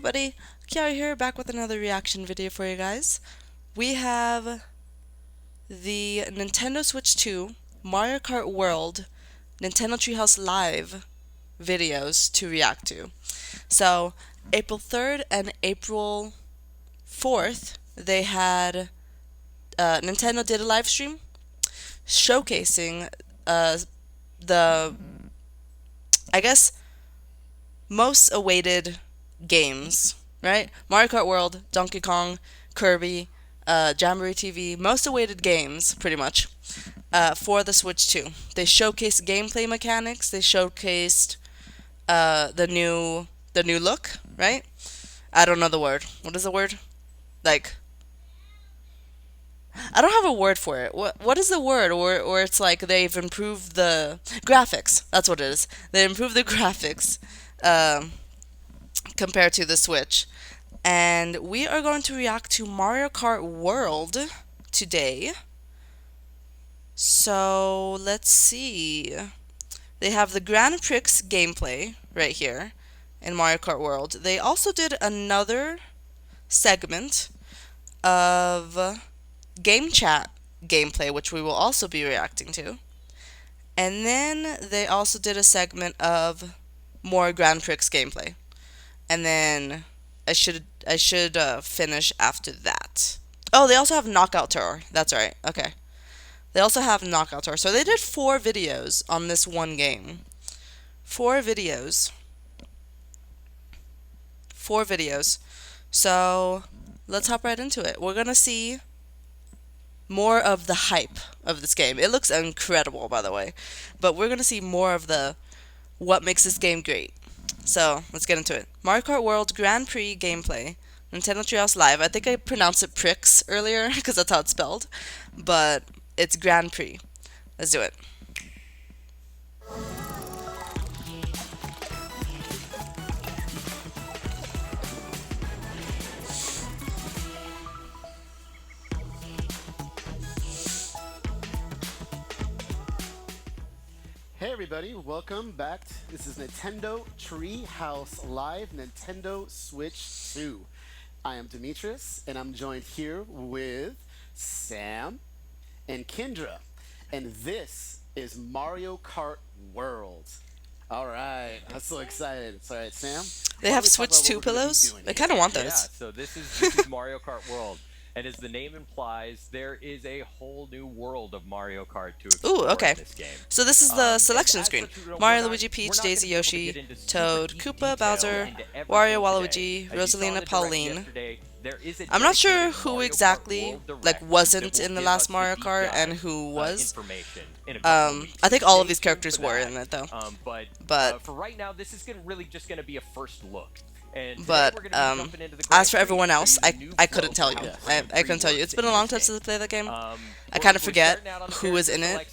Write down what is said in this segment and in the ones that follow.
everybody, Kiara here, back with another reaction video for you guys. We have the Nintendo Switch 2, Mario Kart World, Nintendo Treehouse Live videos to react to. So, April 3rd and April 4th, they had, Nintendo did a live stream showcasing the, I guess, most awaited games, right? Mario Kart World, Donkey Kong, Kirby, Jamboree TV, most awaited games, pretty much, for the Switch 2. They showcased gameplay mechanics. They showcased the new look, right? I don't know the word. What is the word? Like, I don't have a word for it. What is the word? Or it's like they've improved the graphics. That's what it is. They improved the graphics. Compared to the Switch. And we are going to react to Mario Kart World today. So let's see. They have the Grand Prix gameplay right here in Mario Kart World. They also did another segment of game chat gameplay, which we will also be reacting to. And then they also did a segment of more Grand Prix gameplay. And then I should finish after that. Oh, they also have Knockout Tour. That's right. Okay. They also have Knockout Tour. So they did 4 videos on this one game. 4 videos. 4 videos. So let's hop right into it. We're gonna see more of the hype of this game. It looks incredible, by the way. But we're gonna see more of the what makes this game great. So, let's get into it. Mario Kart World Grand Prix gameplay. Nintendo Treehouse Live. I think I pronounced it Prix earlier, because that's how it's spelled. But, it's Grand Prix. Let's do it. Hey everybody, welcome back. This is Nintendo Treehouse Live, Nintendo Switch 2. I am Demetrius, and I'm joined here with Sam and Kendra. And this is Mario Kart World. Alright, I'm so excited. It's alright, Sam. They have Switch 2 pillows? I kind of want those. Yeah, so this is Mario Kart World. And as the name implies, there is a whole new world of Mario Kart to explore in this game. So this is the selection screen. Mario, Luigi, Peach, Daisy, Yoshi, Toad, Koopa, Bowser, Wario, Waluigi, Rosalina, Pauline. I'm not sure who exactly wasn't in the last Mario Kart and who was. I think all of these characters were in it though. But for right now, this is really just going to be a first look. But as for everyone else, I couldn't tell you. I couldn't tell you. It's been a long time since I played that game. I kind of forget who was in it.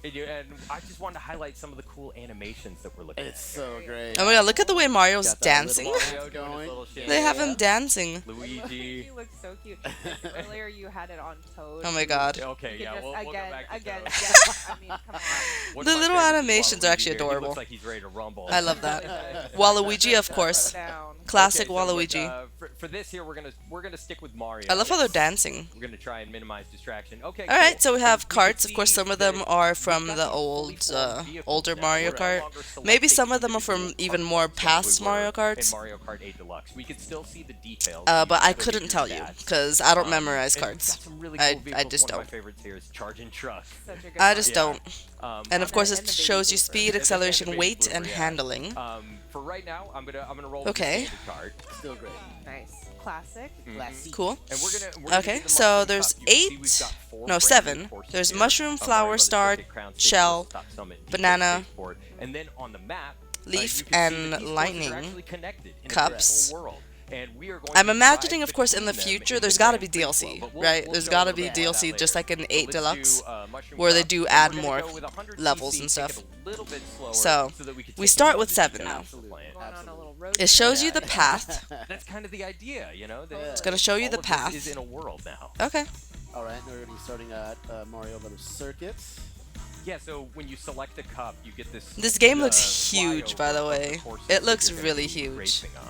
And I just wanted to highlight some of the cool animations that we're looking at. It's so great. Oh my god, look at the way Mario's dancing. They have him dancing. Luigi. He looks so cute. Earlier you had it on Toad. Oh my god. Okay, yeah, we'll go back to again. Toad. Yeah, I mean, come on. The little animations are actually adorable. Looks like he's ready to rumble. I love that. Waluigi, of course. Classic Waluigi. For this here, we're gonna stick with Mario. I love how they're dancing. We're gonna try and minimize distraction. Okay. All right, cool. so we have carts. Of course, some of them are from the older Mario Kart. Maybe some of them are from even more past Mario Karts. Mario Kart 8 Deluxe. We can still see the details. But I couldn't tell you because I don't memorize carts. I just don't. My favorites here is Charging Truck. I just don't. And of course, it shows you speed, acceleration, weight, and handling. For right now, I'm gonna roll Okay. with the standard card. Still great. Nice. Classic. Cool. And we're gonna Okay, do the so mushroom there's cup. You can see 8, we've got 4 no brand 7. new courses There's here. mushroom, Mario flower, Brothers star, Circuit, Crown City, shell, Top Summit, banana, Deep Board. And then on the map, leaf, you can see and that these courses are lightning actually connected in a cups. virtual world. And we are going I'm to imagining, drive of course, in the between them future, in there's the got to be Grand Prix DLC, flow, but right? we'll There's show got to you be about that DLC later. just like in So 8 let's Deluxe, do, Mushroom where they Cup. do We're add gonna more go with 100 levels cc, and take stuff. it a little bit slower So, that we can we take start in with the 7 details now. of the plan. Going on a little road It shows you the path. That's kind of the idea, you know? It's going to show you the All of this path. is in a world now. Okay. Alright, we're going to be starting at Mario Brothers Circuit. Yeah, so when you select a cup, you get this. This game looks huge, flyover by the of way. courses It that looks you're gonna really be huge. racing on.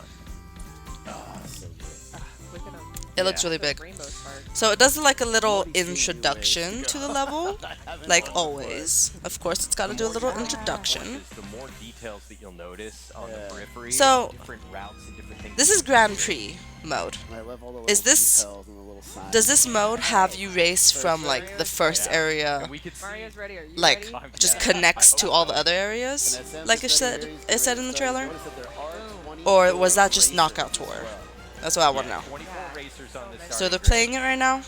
So good. Look at 'em. It looks Yeah. really Those big. rainbow sparks. So it does like a little Already seeing new ways introduction to to go. the level, I haven't like done before. always. Of course, it's got to do a little introduction. The more details that you'll notice on Yeah. the periphery, So, different routes and different things. This is Grand Prix mode. I love all the Is little this- details and the little signs. Does this mode have you race from like the first Yeah. area, And we could see Mario's ready. Are you like ready? I'm- just yeah, connects I to hope all so. the other areas, And Sam like just said here it said in the he's trailer? noticed that there are Or 24 was that just races Knockout as Tour? well. That's what I want to Yeah, know. 24 racers on this So starting they're grid. playing it right now.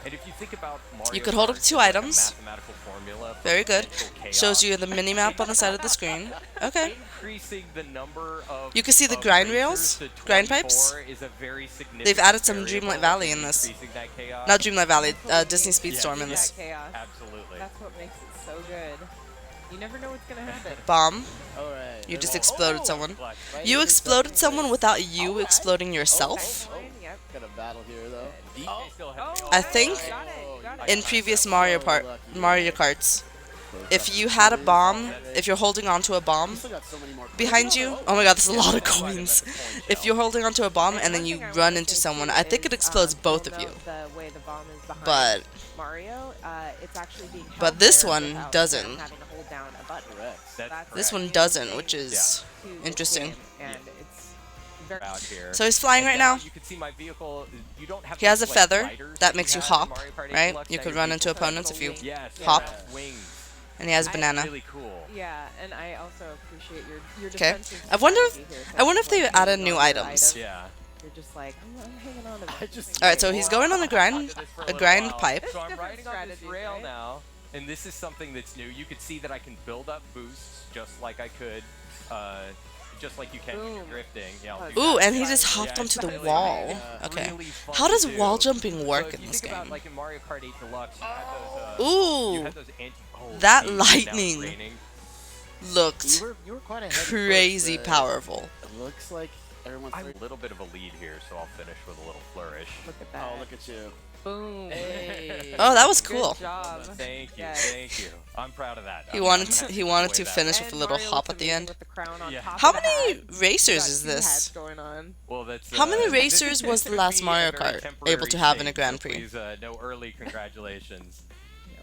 And if you think about Mario You could hold Kart up as two like a items. mathematical formula for Very good. potential chaos, Shows you the mini map on the side of the screen. Okay. increasing the number of You can see the of grind racers rails, to grind pipes. 24 is a very significant They've added some variable Dreamlight Valley in in this. increasing that chaos. Not Dreamlight Valley, Totally Disney Speedstorm in yeah. this. That chaos. Absolutely. That's what makes it so good. You never know what's gonna happen. Bomb. All right. You just Oh, exploded Oh, someone. clutch. right You in exploded second someone place. without you Alright. exploding yourself. Oh, Yep. got a battle here though. DJ still has Oh, no I think you got it. You got it. In previous So Mario lucky. Karts, if you had a bomb, if you're holding onto a You bomb still got so many more behind you, oh my god, there's a lot of coins. If you're holding onto a bomb and then one you thing I run wanna into say, someone, too, I think it is, explodes both you'll of you. note the way the bomb is behind But Mario, it's actually being held But this there one without doesn't. him having to hold down a button. Correct. That's this correct. one the doesn't, thing which is to this interesting. game, and it's very out here. So he's flying right now. You can see my vehicle. You don't have He has a those, like, feather gliders that makes you had in hop, Mario Kart 8 right? Deluxe. You Now could your run into vehicle has opponents if you wings. Yes, hop. yeah, wings. And he has I- banana. Really cool. Yeah, and I also appreciate your 'Kay. defensive I wonder if- strategy here, I wonder if Sam, they like, added hanging new on to items. Yeah. You're just like, I'm hanging on to I this. just- Alright, so he's going on the grind, Did this for a little grind while. pipe. So I'm Different riding on this strategies, rail right? now, and this is something that's new. You can see that I can build up boosts just like I could, just like you can when you're Boom. drifting. Yeah, I'll Oh, do Ooh, that. and he just Yeah, hopped it's onto the really- wall. yeah, Okay. really fun How to does do. wall jumping So work if in you this think about, game? like in Mario Kart 8 Deluxe, you had those, Ooh, you had those that now it's lightning raining. looked You were quite ahead. at crazy first, powerful. It looks like everyone's. I'm a little bit of a lead here, so I'll finish with a little flourish. Look at that. Oh, look at you. Boom. Hey. Oh, that was Good cool. job. Thank you, Yes. thank you. I'm proud of that. He I'm wanted happy he wanted enjoy to that. finish with a And little Mario hop looks at the amazing end. with the crown on Yeah. top How of the many hat. racers Got is two hats this? going on. Well, that's, How many this racers is was the gonna last be a Mario very Kart temporary able to have in a thing, Grand so Prix? Please, no early congratulations.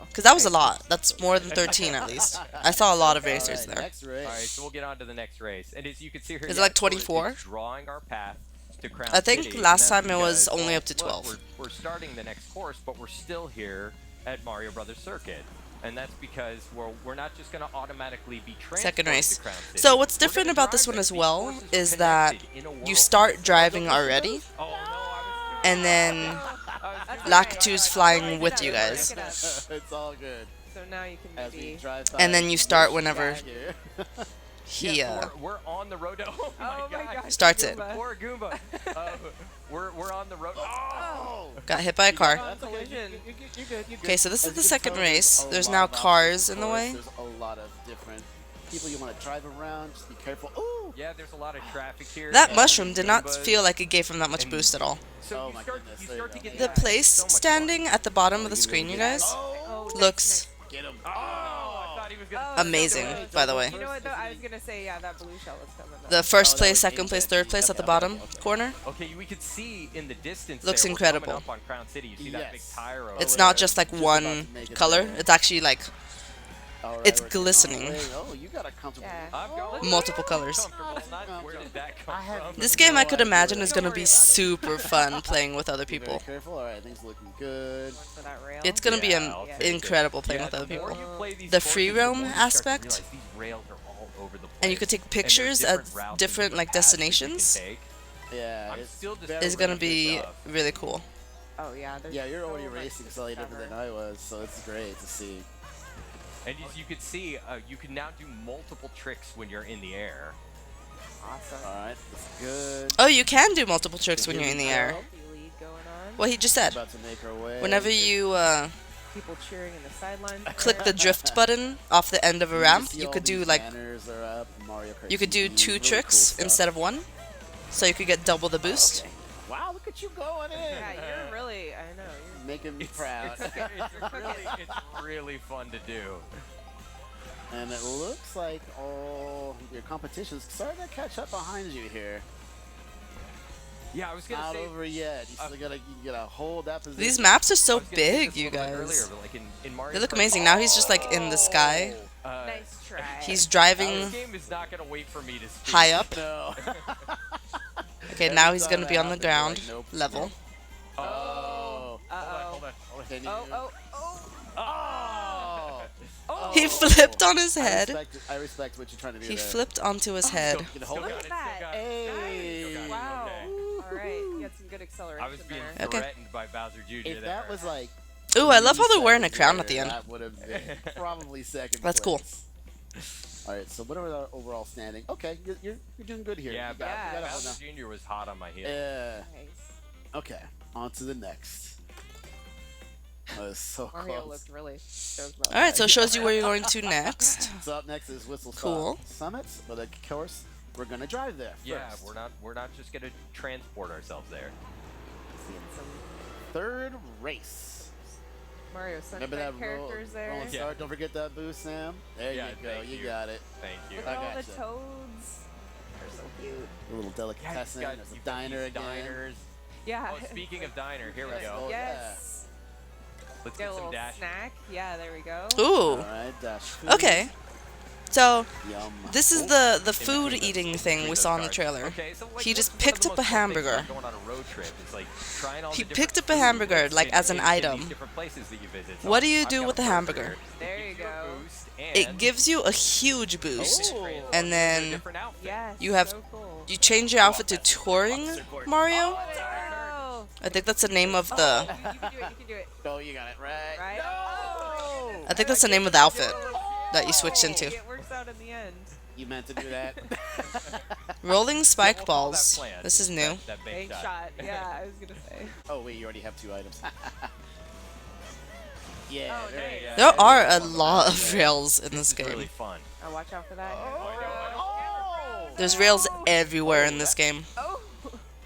Because that was a lot. That's more than 13 at least. I saw a lot of racers Alright, there. Next race. All right, so we'll get on to the next race. And as you can see here, Is it yeah, like so 24? it's drawing our path to Crown I think City, last and that's time it was because, only well, up to look, 12. We're starting the next course, but we're still here at Mario Brothers Circuit. And that's because we're not just going to automatically be transported Second race. to Crown City. So what's We're different gonna about this drive one there. as These well courses are is that connected in a you world. start driving already, Oh, no, I was and then That's Lakitu's alright. flying Break with it you up, guys. break it up. It's all good. So now you can As we maybe. drive by, And then you start whenever here. he we're on the road. Oh Oh my my god. gosh. starts it. Goomba. Poor Goomba. We're on the road. Oh! Got hit by a car. That's okay. Collision. You're good. You're good. Okay, so this As is the you can second tell, race. a There's lot now of options cars of in the course. way. There's a lot of different people you want to drive around. Just be careful. Ooh. Yeah, there's a lot of traffic here. That and mushroom did not Goombas. feel like it gave him that much And- boost at all. So Oh you my start, goodness, you there start you to go. get The that- place so much fun. standing at the bottom of the You screen, gonna you get- guys, Oh, looks get him. Oh, I thought he was gonna. Oh, amazing, so good. by the way. You know what though? I was gonna say yeah, that blue shell was coming. The though. first Oh, that place, was second aimed place, at third you. place at the Okay, bottom okay. corner. Okay, we could see in the distance. Looks there, we're coming incredible. Up on Crown City. You see that big Yes. tire over It's there. not just like Just about one to make it color. there. It's actually like All right, It's we're getting on glistening. the way. Oh, you got a comfortable. Yeah. I'm going multiple colors. comfortable. Not, where did that come I have from? This game I could No imagine idea. is Don't gonna worry be about it. super fun playing with other Be very people. careful. All right, things looking good. Going for that rail. It's gonna be Yeah, I'll take it. incredible playing Yeah, with other the more people. you play these The courses, free the more roam you start to aspect, realize these rails are all over the place. and you could take And there's pictures different at routes and different like paths that you can destinations. take. Yeah, I'm it's still just very Is gonna good be stuff. really cool. Oh yeah. There's Yeah, you're so already much racing to slightly different discover. than I was, so it's great to see. And as you can see, you can now do multiple tricks when you're in the air. Awesome. All right, it's good. Oh, you can do multiple tricks when you're in the air. Healthy lead going on. What he just said. About to make our way. Whenever you People cheering in the sidelines. click the drift button off the end of a You ramp, see you all could do these like banners are up, Mario Kart you could do TV, 2 really tricks cool instead stuff. of 1, so you could get double the boost. Okay. Wow, look at you going in. Yeah, you're really. I know. You're Making me proud. It's really fun to do. And it looks like all your competition's starting to catch up behind you here. Yeah, I was gonna Not say. over yet. You still gotta hold that position. These maps are I so was gonna say big, this a you little bit guys. Earlier, but like in Mario They look Kart- amazing. Now he's just like in the sky. Nice try. He's This driving game is not gonna wait for me to speak. high up. No. Okay, now he's gonna be on the ground level. Oh. Hold on. Can you? Oh. Oh. Oh. He flipped on his head. I respect what you're trying to do He there. flipped onto his head. You can hold Look it. at that. Hey. Nice. Wow. Okay. All right. You got some good acceleration I was being there. Okay. threatened by Bowser Jr. If there. that was like. Ooh, I love how 3 they're wearing a seconds crown at the later, end. That would have been probably second. That's cool. All right. So what are our overall standing? Okay, you're doing good here. Yeah, You got it Bowser now. Jr. was hot on my heel. Yeah. Nice. Okay. On to the next. That was so Mario close. looked really stoked about Alright, that. so it shows you where you're going to next. So up next is Whistle Stop Cool. Summit, but of course we're gonna drive there. Yeah, first. we're not just gonna transport ourselves there. Seeing some Third race. Mario Remember Sunshine that characters there. rolling Yeah. start? Don't forget that boost, Sam. There Yeah, you go. thank You you. got it. Thank you. Look I at all the gotcha. toads. They're so cute. A little Yeah, delicatessen. There's a you've got diner these again. diners. Yeah. Oh, speaking of diner, here we Let's go. go. Yes. Let's Get get a some little dash. snack. Yeah, there we go. All Ooh. right, dash food. Okay. So, Yum. this is Oh, the food eating thing we saw in the trailer. Okay, so like, He just what's one of picked the up most a fun things hamburger. about going on a road trip is like trying all He the different picked up a food hamburger, like, as an in item. these different places that you visit. So What do you I've do got with a the burger. hamburger? It There gives you a go. boost, It and gives you a huge boost. Oh. And a then different outfit. Yes. You have- So cool. you change your outfit to Touring Mario. Oh, there I think that's the name of you the. go. You can do it. You can do it. Oh, you got it right. Right? No! I think that's the name of the outfit that you switched Oh, into. It works out in the end. You meant to do that. Rolling Yeah, spike we'll call that balls. planned. This is new. That Bank shot. Yeah, I was gonna say. Oh wait, you already have 2 items. Yeah. Oh, there you nice. go. There are a lot of rails in this It's really game. fun. Oh, watch out for that. Oh! There's rails everywhere in this game. Oh.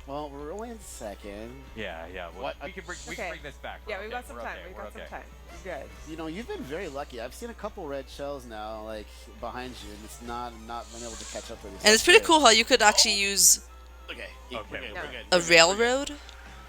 Well, we're only in second. Yeah, yeah. Well, What? we can bring Okay. this back. Yeah, We're we've okay, got some we're time. okay, We've we're got some okay. time. You're good. You know, you've been very lucky. I've seen a couple red shells now, like behind you, and it's not been able to catch up with you. And it's pretty cool how you could actually use Okay, Okay, we're good. No. We're good. a railroad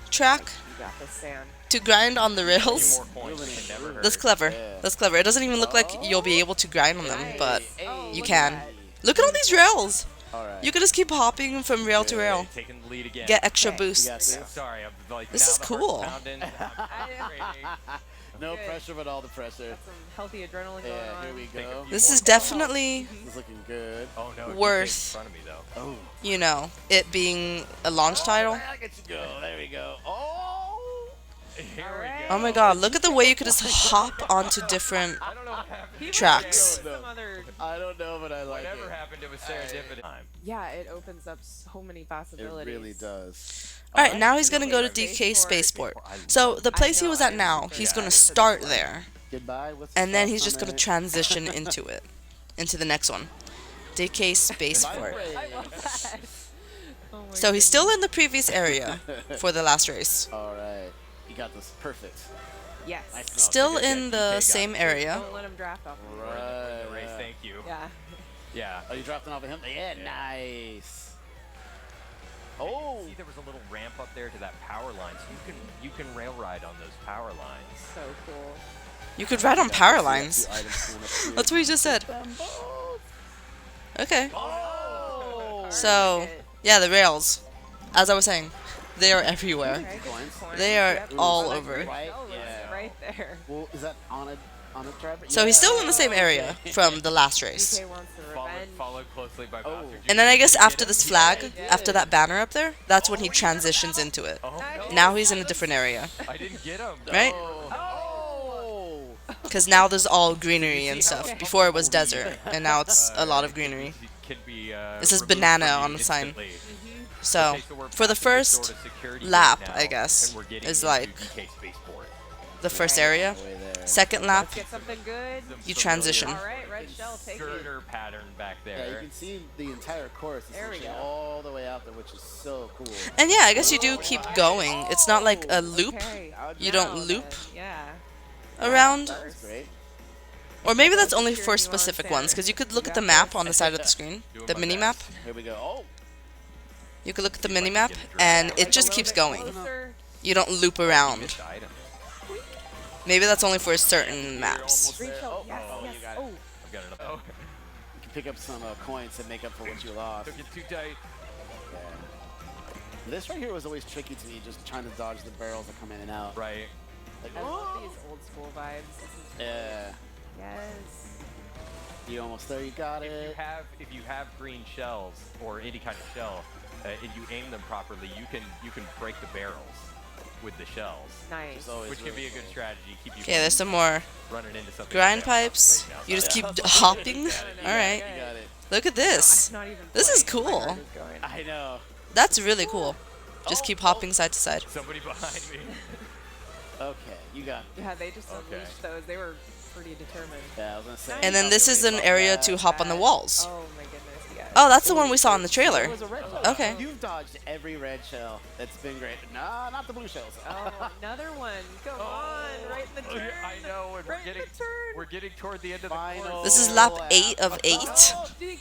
track You got this, Sam. to grind on the Few rails. more coins Moving can it. never hurt. That's clever. Yeah. That's clever. It doesn't even look like you'll be able to grind on them, Nice. but Oh, you look can. at that. Look at all these rails. All right. You could just keep hopping from rail to rail. Taking the lead again. Get extra Okay. boosts. You got this. Sorry, I'm like. This now is the heart's cool. pounding, I'm concentrating. No Good. pressure, but all the pressure. Got some healthy adrenaline going Yeah, on. here we Take a go. few This more is coins. definitely, This is looking good. Oh no, DK's worth- in front of me though. Oh. you know, it being a launch title. Look at you go. There we go. Oh. Here Alright. we go. Oh my god, look at the way you could just hop onto different I don't know what happened. He tracks. might have some other. I don't know, but I like Whatever it. happened, it was serendipity. Yeah, it opens up so many It possibilities. really does. Alright, now he's gonna go to Okay, DK Spaceport. Spaceport. So the place he know, was I at am now, super he's excited. gonna start there. Goodbye. What's the And then stop he's just gonna summit? transition into it. Into the next one. DK Spaceport. I love that. Oh my So he's still in the previous area for the last race. All right. You got this perfect. Yes. Nice. Still Yeah, in DK the got same it. area. Don't let him draft off. of you. Right. The race, thank you. Yeah. Yeah. Oh, you dropping off of him? Yeah, Yeah. nice. Oh. See, there was a little ramp up there to that power line, so you can rail ride on those power lines. So cool. You could ride on power lines. Few items coming up here. That's what he just said. Them both. Okay. Oh. So, yeah, the rails. As I was saying, they are everywhere. Okay, get Coins. some coins. They are Yep. all Oh, that over. green Right? shell was Yeah. Right there. Well, is that on a driver? So he's still in the same area from the last race. DK wants the revenge. Followed closely by Oh. Bowser Jr. And then I guess Did you after get this him? flag, Yeah. after that banner up there, that's when he transitions into it. Oh, no. Now he's in a different area, I didn't get him. right? Oh. Because now there's all greenery and stuff. Before it was desert, and now it's a lot of greenery. Can be, It says removed banana from you on the sign. instantly. So, Okay, so we're for the past this first sort of security lap, gate I now, guess, and we're getting is into like DK Spaceport. the first area. Way there. Second lap, Let's get something good. Some you familiar transition. All right, red shell, take it. Girder pattern back Yeah, you there. can see the entire course There we essentially go. all the way out there, which is so cool. And yeah, I guess you do keep going. It's not like a loop Okay. You now don't loop then, Yeah. around. That's great. Or maybe that's only Cheering for you on, specific Sam. ones, because you could You look at got the map this. on the side of the screen, Doing the my mini best. map. Here we go. Oh. You can look at the See if I can minimap, get a drag. and Like it a just little keeps bit going. closer. You don't loop You around. missed the item. Maybe that's only for You're certain maps. almost Green there. shell. Yes, you yes. got it. Oh, I've got another. Oh, You can pick up some coins to make up for what you lost. took it too tight. Yeah. This right here was always tricky to me, just trying to dodge the barrels that come in and out. Right. Like, I love these old school vibes. This is yeah. yes. You almost there. You got it. If you have green shells or any kind of shell, and you aim them properly, you can break the barrels with the shells, Nice. It's always which can really be a good cool. strategy. Keep you Okay, there's some more running into something. grind like that. pipes. You just keep Yeah. hopping. You Alright. got it. Look at No, this. I'm not even This is playing. My cool. heart is going. I know. That's really cool. Just keep hopping side to side. Somebody behind me. Okay, you got it. Yeah, they just Okay. unleashed those. They were pretty determined. Yeah, I was gonna say. And then this is an area to hop on the walls. Oh my goodness, yes. Oh, that's the one we saw in the It trailer. was a red shell. Okay. You've dodged every red shell. That's been great. No, not the blue shells. Oh, another one. Come on, right in the Oh, turn. yeah, I know, and Right in the turn. we're getting toward the end of the Final course. This is lap lap. 8 of 8. Oh, did he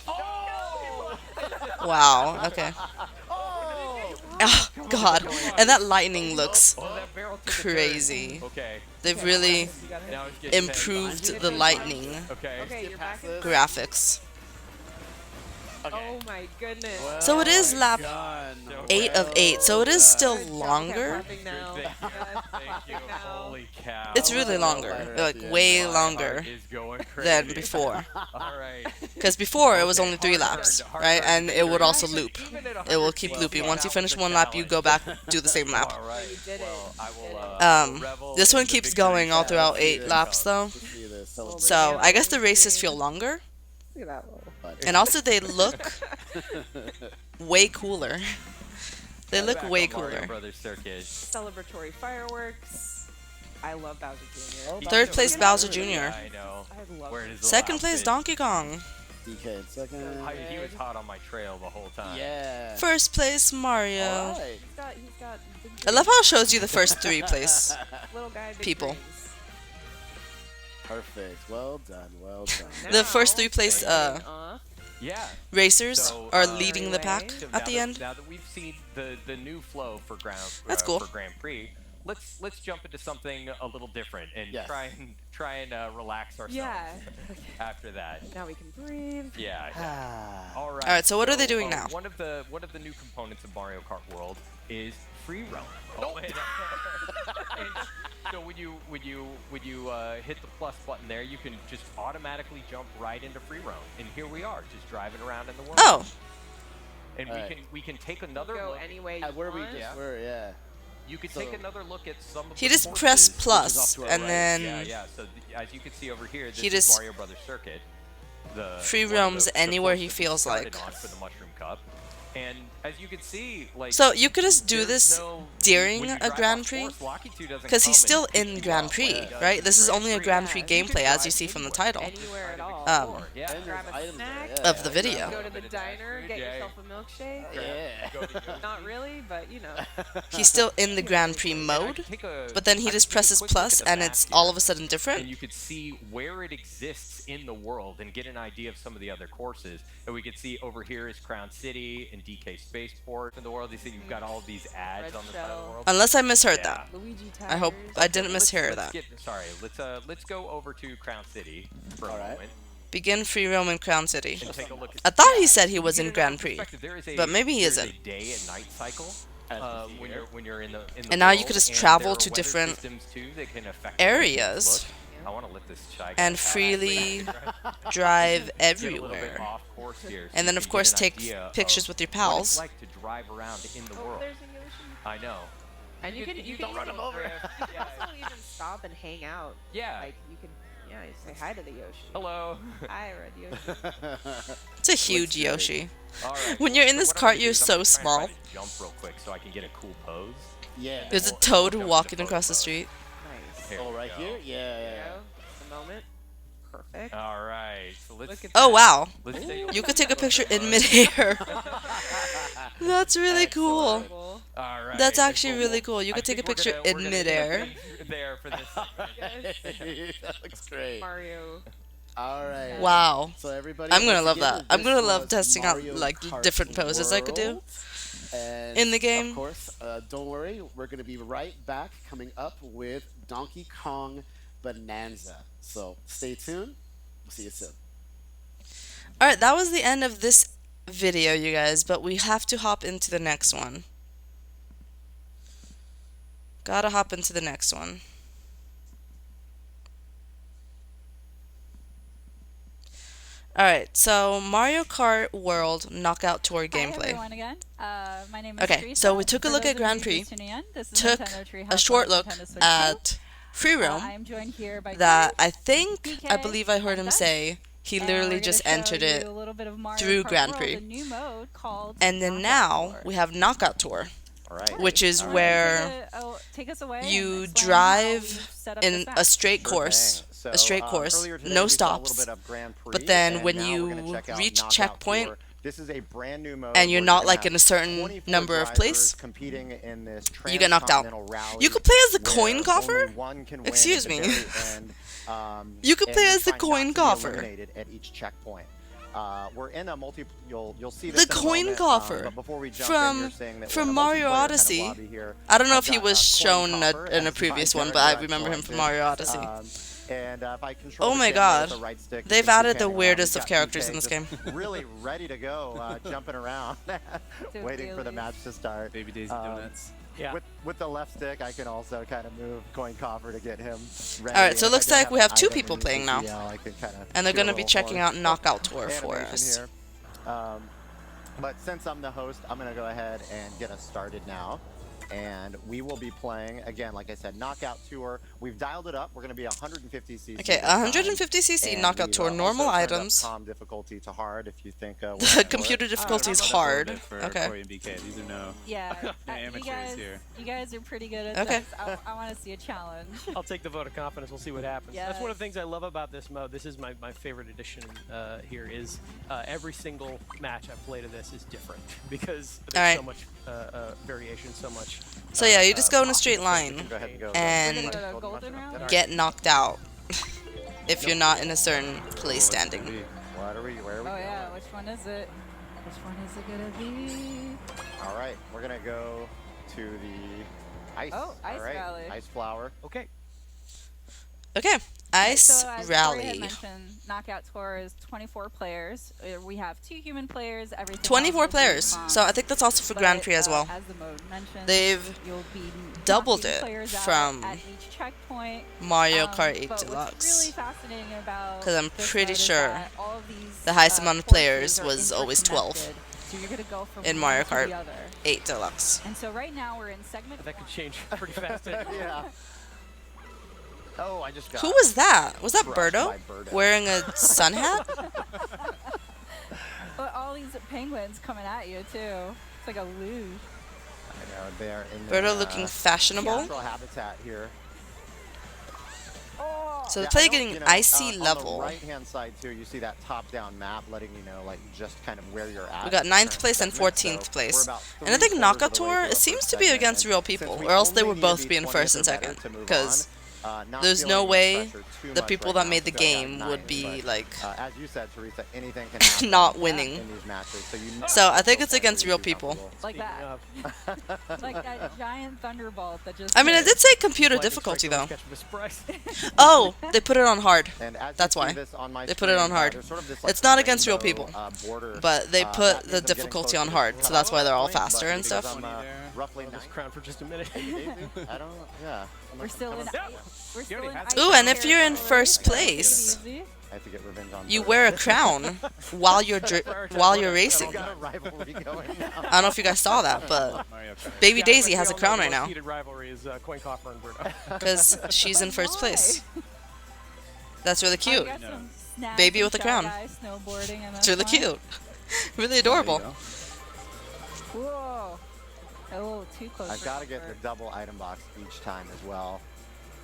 Wow, okay. Oh! Oh, God. And that lightning looks Oh, that barrel took a turn. crazy. Okay. They've really You gotta hit Now it's getting intense. improved the lightning Okay. Okay, you're back in. This. graphics. Okay. Oh my goodness. Well So it is lap done. 8 of 8, so it is still Good job, longer. clapping now. Good, thank you. Yes, Thank you. now. Holy cow. It's really longer, like way longer Heart is going crazy. than before. All right. Because before it was only 3 laps, right? And it would also loop. Even at It will 100 keep feet, looping. that Once you was finish the one lap, you go back, challenge. do the same lap. All right. You did it. Well, I You will. did it. Revel This in one the keeps victory going all that throughout is 8 to laps, come. though. Let's see the celebration. So I guess the races feel longer, Look at that little. and also they look way cooler. They look Back way on Mario cooler. Brothers Circuit. Celebratory fireworks. I love Bowser Jr. Third place Bowser Jr. Yeah, I know. I love Where it it. is the Second last place bit. Donkey Kong. DK in second. He was hot on my trail the whole time. Yeah. First place Mario. All right. He's got big I love how it shows you the first 3 place. little guy, big people. dreams. Perfect. Well done. Well done. The first 3 Now, place starting off, Yeah. racers So, are uh, leading the pack So at the end. Now that we've seen the new flow for That's cool. for Grand Prix, let's jump into something a little different and Yes. try and relax ourselves. Yeah. After that. Now we can breathe. Yeah. Ah. All right. All right, so what are they doing now? One of the new components of Mario Kart World is free roam. Oh, and, so when you hit the plus button there, you can just automatically jump right into free roam. And here we are, just driving around in the world. Oh, And Alright. we can take another Go look. any way you Where we want. just were, yeah. You could So- take another look at some of he the just courses. pressed off plus, to our and right. then Yeah. So as you can see over here, this He is just Mario Brothers Circuit. The free one of roams the anywhere he courses we feels started like. on for the Mushroom Cup. And as you can see, like So you could just do there's this no- during when you a drive Grand off Prix, course, Locky 2 doesn't because he's come still and pick in you Grand up Prix, like he does right? in This is only a Grand Yeah, Prix you can gameplay, as you drive see from the anywhere. title. Anywhere at all. Yeah. And Grab there's a items snack. there, Of the video. Go to the diner, get Yeah. yourself a milkshake. Yeah. Go to Yoshi. Not really, but you know. He's still in the Grand Prix And I mode, could take a- but then he I could just take a presses quick look plus, at the and map it's here, all of a sudden and different. you could see where it exists in the world and get an idea of some of the other courses. And we could see over here is Crown City and DK Spaceport in the world. You see you've got all of these ads Red on the side of the Shell. world. Unless I misheard Yeah. that. Luigi tires. I hope I didn't Let's- mishear let's that. let's go over to Crown City for a All right. moment Begin free roam in Crown City. and take a look at. I thought he said he was Get in another Grand Prix, perspective. There is but maybe he there's isn't. a day and night cycle. As we see When here. you're in the And now you world, could just and travel there are to weather different systems, too, that can affect the way areas things look. I want to let this shy and guy freely drive get a little bit everywhere. off course here, so And then, you of can course, get an take idea pictures of with your what pals. it's like to drive around in the Oh, world. there's a Yoshi. I know. And you can don't run him over. You can also even stop and hang out. Yeah. Like you can, yeah, you say hi to the Yoshi. Hello. Hi, Red Yoshi. It's a huge good? Yoshi. All right. When you're in so this what I'm cart, gonna do you're is I'm so gonna try and small. find a jump real quick so I can get a cool pose. Yeah. There's a We'll toad jump into walking photo across the mode. street. Nice. Here Oh, we right go. here? Yeah. There you yeah. go. Just a moment. Perfect. All right. So let's. Look at Oh that. wow. Let's take You could take a picture in midair. That's really cool. Cool. All right. That's actually Cool. really cool. You I could take a think we're picture gonna- in we're gonna midair. end there for this segment. That looks great. Mario. All right. Wow. So everybody, I'm gonna once love again, that. I'm this gonna love was testing out Mario like Kart different poses I could do. World. And in the of game. course, don't worry, we're going to be right back coming up with Donkey Kong Bonanza. So stay tuned. We'll see you soon. Alright, that was the end of this video, you guys, but we have to hop into the next one. Gotta hop into the next one. Alright, so Mario Kart World Knockout Tour Hi gameplay. everyone again. My name is Okay, Teresa. so we took a For look those at of Grand you Prix, just tuning in, this is took Nintendo Treehouse a on short look Nintendo Switch 2. at Free Roam I'm joined here by that Chris, I think, I PK, believe I heard and him Dutch. say he And literally we're just gonna show entered you it a little bit of Mario through Kart Grand World, Prix. a new mode called And then Knockout now Tour. we have Knockout Tour, All right. which is All right, where take us away you and explain how drive we've set up in this a match. straight Sure course, thing. So, a straight course, earlier today no we saw a little stops. bit of Grand Prix, But then and when now we're gonna you check out reach Knockout checkpoint Tour. This is a brand new mode and you're where not gonna like have in a certain 24 number of drivers place, competing in this you get knocked out. transcontinental rally You could play as the where coin coffer? only one can win Excuse at me. the very end, You could and play you're as the trying not coin to be coffer. eliminated at each checkpoint. We're in a multi. You'll see The this in a coin moment, coffer but before we jump from- in, you're saying that from we're in a Mario multiplayer kind of Odyssey. lobby here. I don't know I've if he got was a coin shown coffer in a as my previous one, but I character remember him from selected. Mario Odyssey. And if I control Oh the my camera with god, the right stick, you they've can see added the panning around. weirdest We've of got characters PK in this just game. Really ready to go, jumping around, waiting for the Wheelies. match to start. Baby Daisy Donuts. Yeah. With the left stick, I can also kind of move coin coffer to get him ready. Alright, so it If I looks don't like we an have 2 item people in playing now. CL, I can kinda And they're do a going to be little checking out horn Knockout Tour for animation us. here. But since I'm the host, I'm going to go ahead and get us started now. And we will be playing, again, like I said, Knockout Tour. We've dialed it up. We're going to be 150 cc. Okay, 150cc Knockout Tour, normal items. Calm difficulty to hard if you think. The computer difficulty is hard. Okay. Corey and BK. These are no Yeah, amateurs here. you guys are pretty good at Okay. this. I want to see a challenge. I'll take the vote of confidence. We'll see what happens. That's one of Yes. the things I love about this mode. This is my favorite addition here. Is every single match I've played of this is different because there's so Alright. much variation, so much. So yeah, you just go in a straight line Go ahead and go. and We're gonna go to golden round? get knocked out if you're not in a certain place standing. What are we? Where are we? Oh going? yeah, which one is it? Which one is it gonna be? All right, we're gonna go to the ice. Oh, Ice all right. Rally. Ice flower. Okay. Okay, Ice So as Corey had Rally. mentioned, Knockout Tour is 24 players. We have 2 human players. Everything else 24 is players. ping-pong. So I think that's also for But, Grand Prix as well. As the mode mentioned, They've you'll be doubled knocking it players out from at each checkpoint. Mario Kart 8 But what's Deluxe. really fascinating about 'Cause I'm this pretty mode is sure that all of these, the highest amount of courses players are was always 12 interconnected. So you're gonna go from in one Mario to Kart the other. 8 Deluxe. And so right now we're in segment That could 1. change pretty fast. Yeah. Oh, I just got. Who was that? Was that crushed Birdo? by Birdo. Wearing a sun hat? But all these penguins coming at you too. It's like a luge. I know they're in Birdo their, looking fashionable. natural habitat here. Oh! So the Yeah, play I don't- getting you know, icy on level. the right-hand side too, you see that top-down map letting you know, like, just kind of where you're at. We got in 9th current place and segment, 14th so place. we're about And I think 3/4 Knockout of the way Tour, through it our seems first to be segment, against and real since people, we or else they only would need to both be be in 20th first or and better second. to move Because on, not there's no feeling the way pressure too the much people right that now, made the still got game would ninth, be but, like as you said, Teresa, anything can happen not winning. in these matches. So, you So I think so it's far against you're real people. comfortable. Like Speaking that. of, Like that giant thunderbolt that just I mean, I hit. did say computer lightning difficulty strike though. always catch me by surprise. Oh, they put it on hard. And as That's you see why. this on my They put it on screen, hard. there's sort of this, like, It's not against real rainbow, people, border. but they That put means the I'm getting difficulty closer on to hard, the so that's why they're all point, but faster and because stuff. I'm, roughly Let us 9th. crown for just a minute. I don't. Yeah. We're still in. Yeah. We're still in. has ice Ooh, and if you're in territory. first Take it place, easy. I have to get revenge on. you Bird. wear a crown while you're racing. We got a rivalry going now. I don't know if you guys saw that, but Mario Kart. Baby Yeah, Daisy we has a all know crown the right most now Heated rivalry is Coin Coffer and Birdo. because she's in first place. That's really Oh, you cute. got some snaps Baby and with a Shy crown. Guy snowboarding in It's this really one. cute. Really There you adorable. go. Whoa. A little too close. I've for got to get the comfort. double item box each time as well.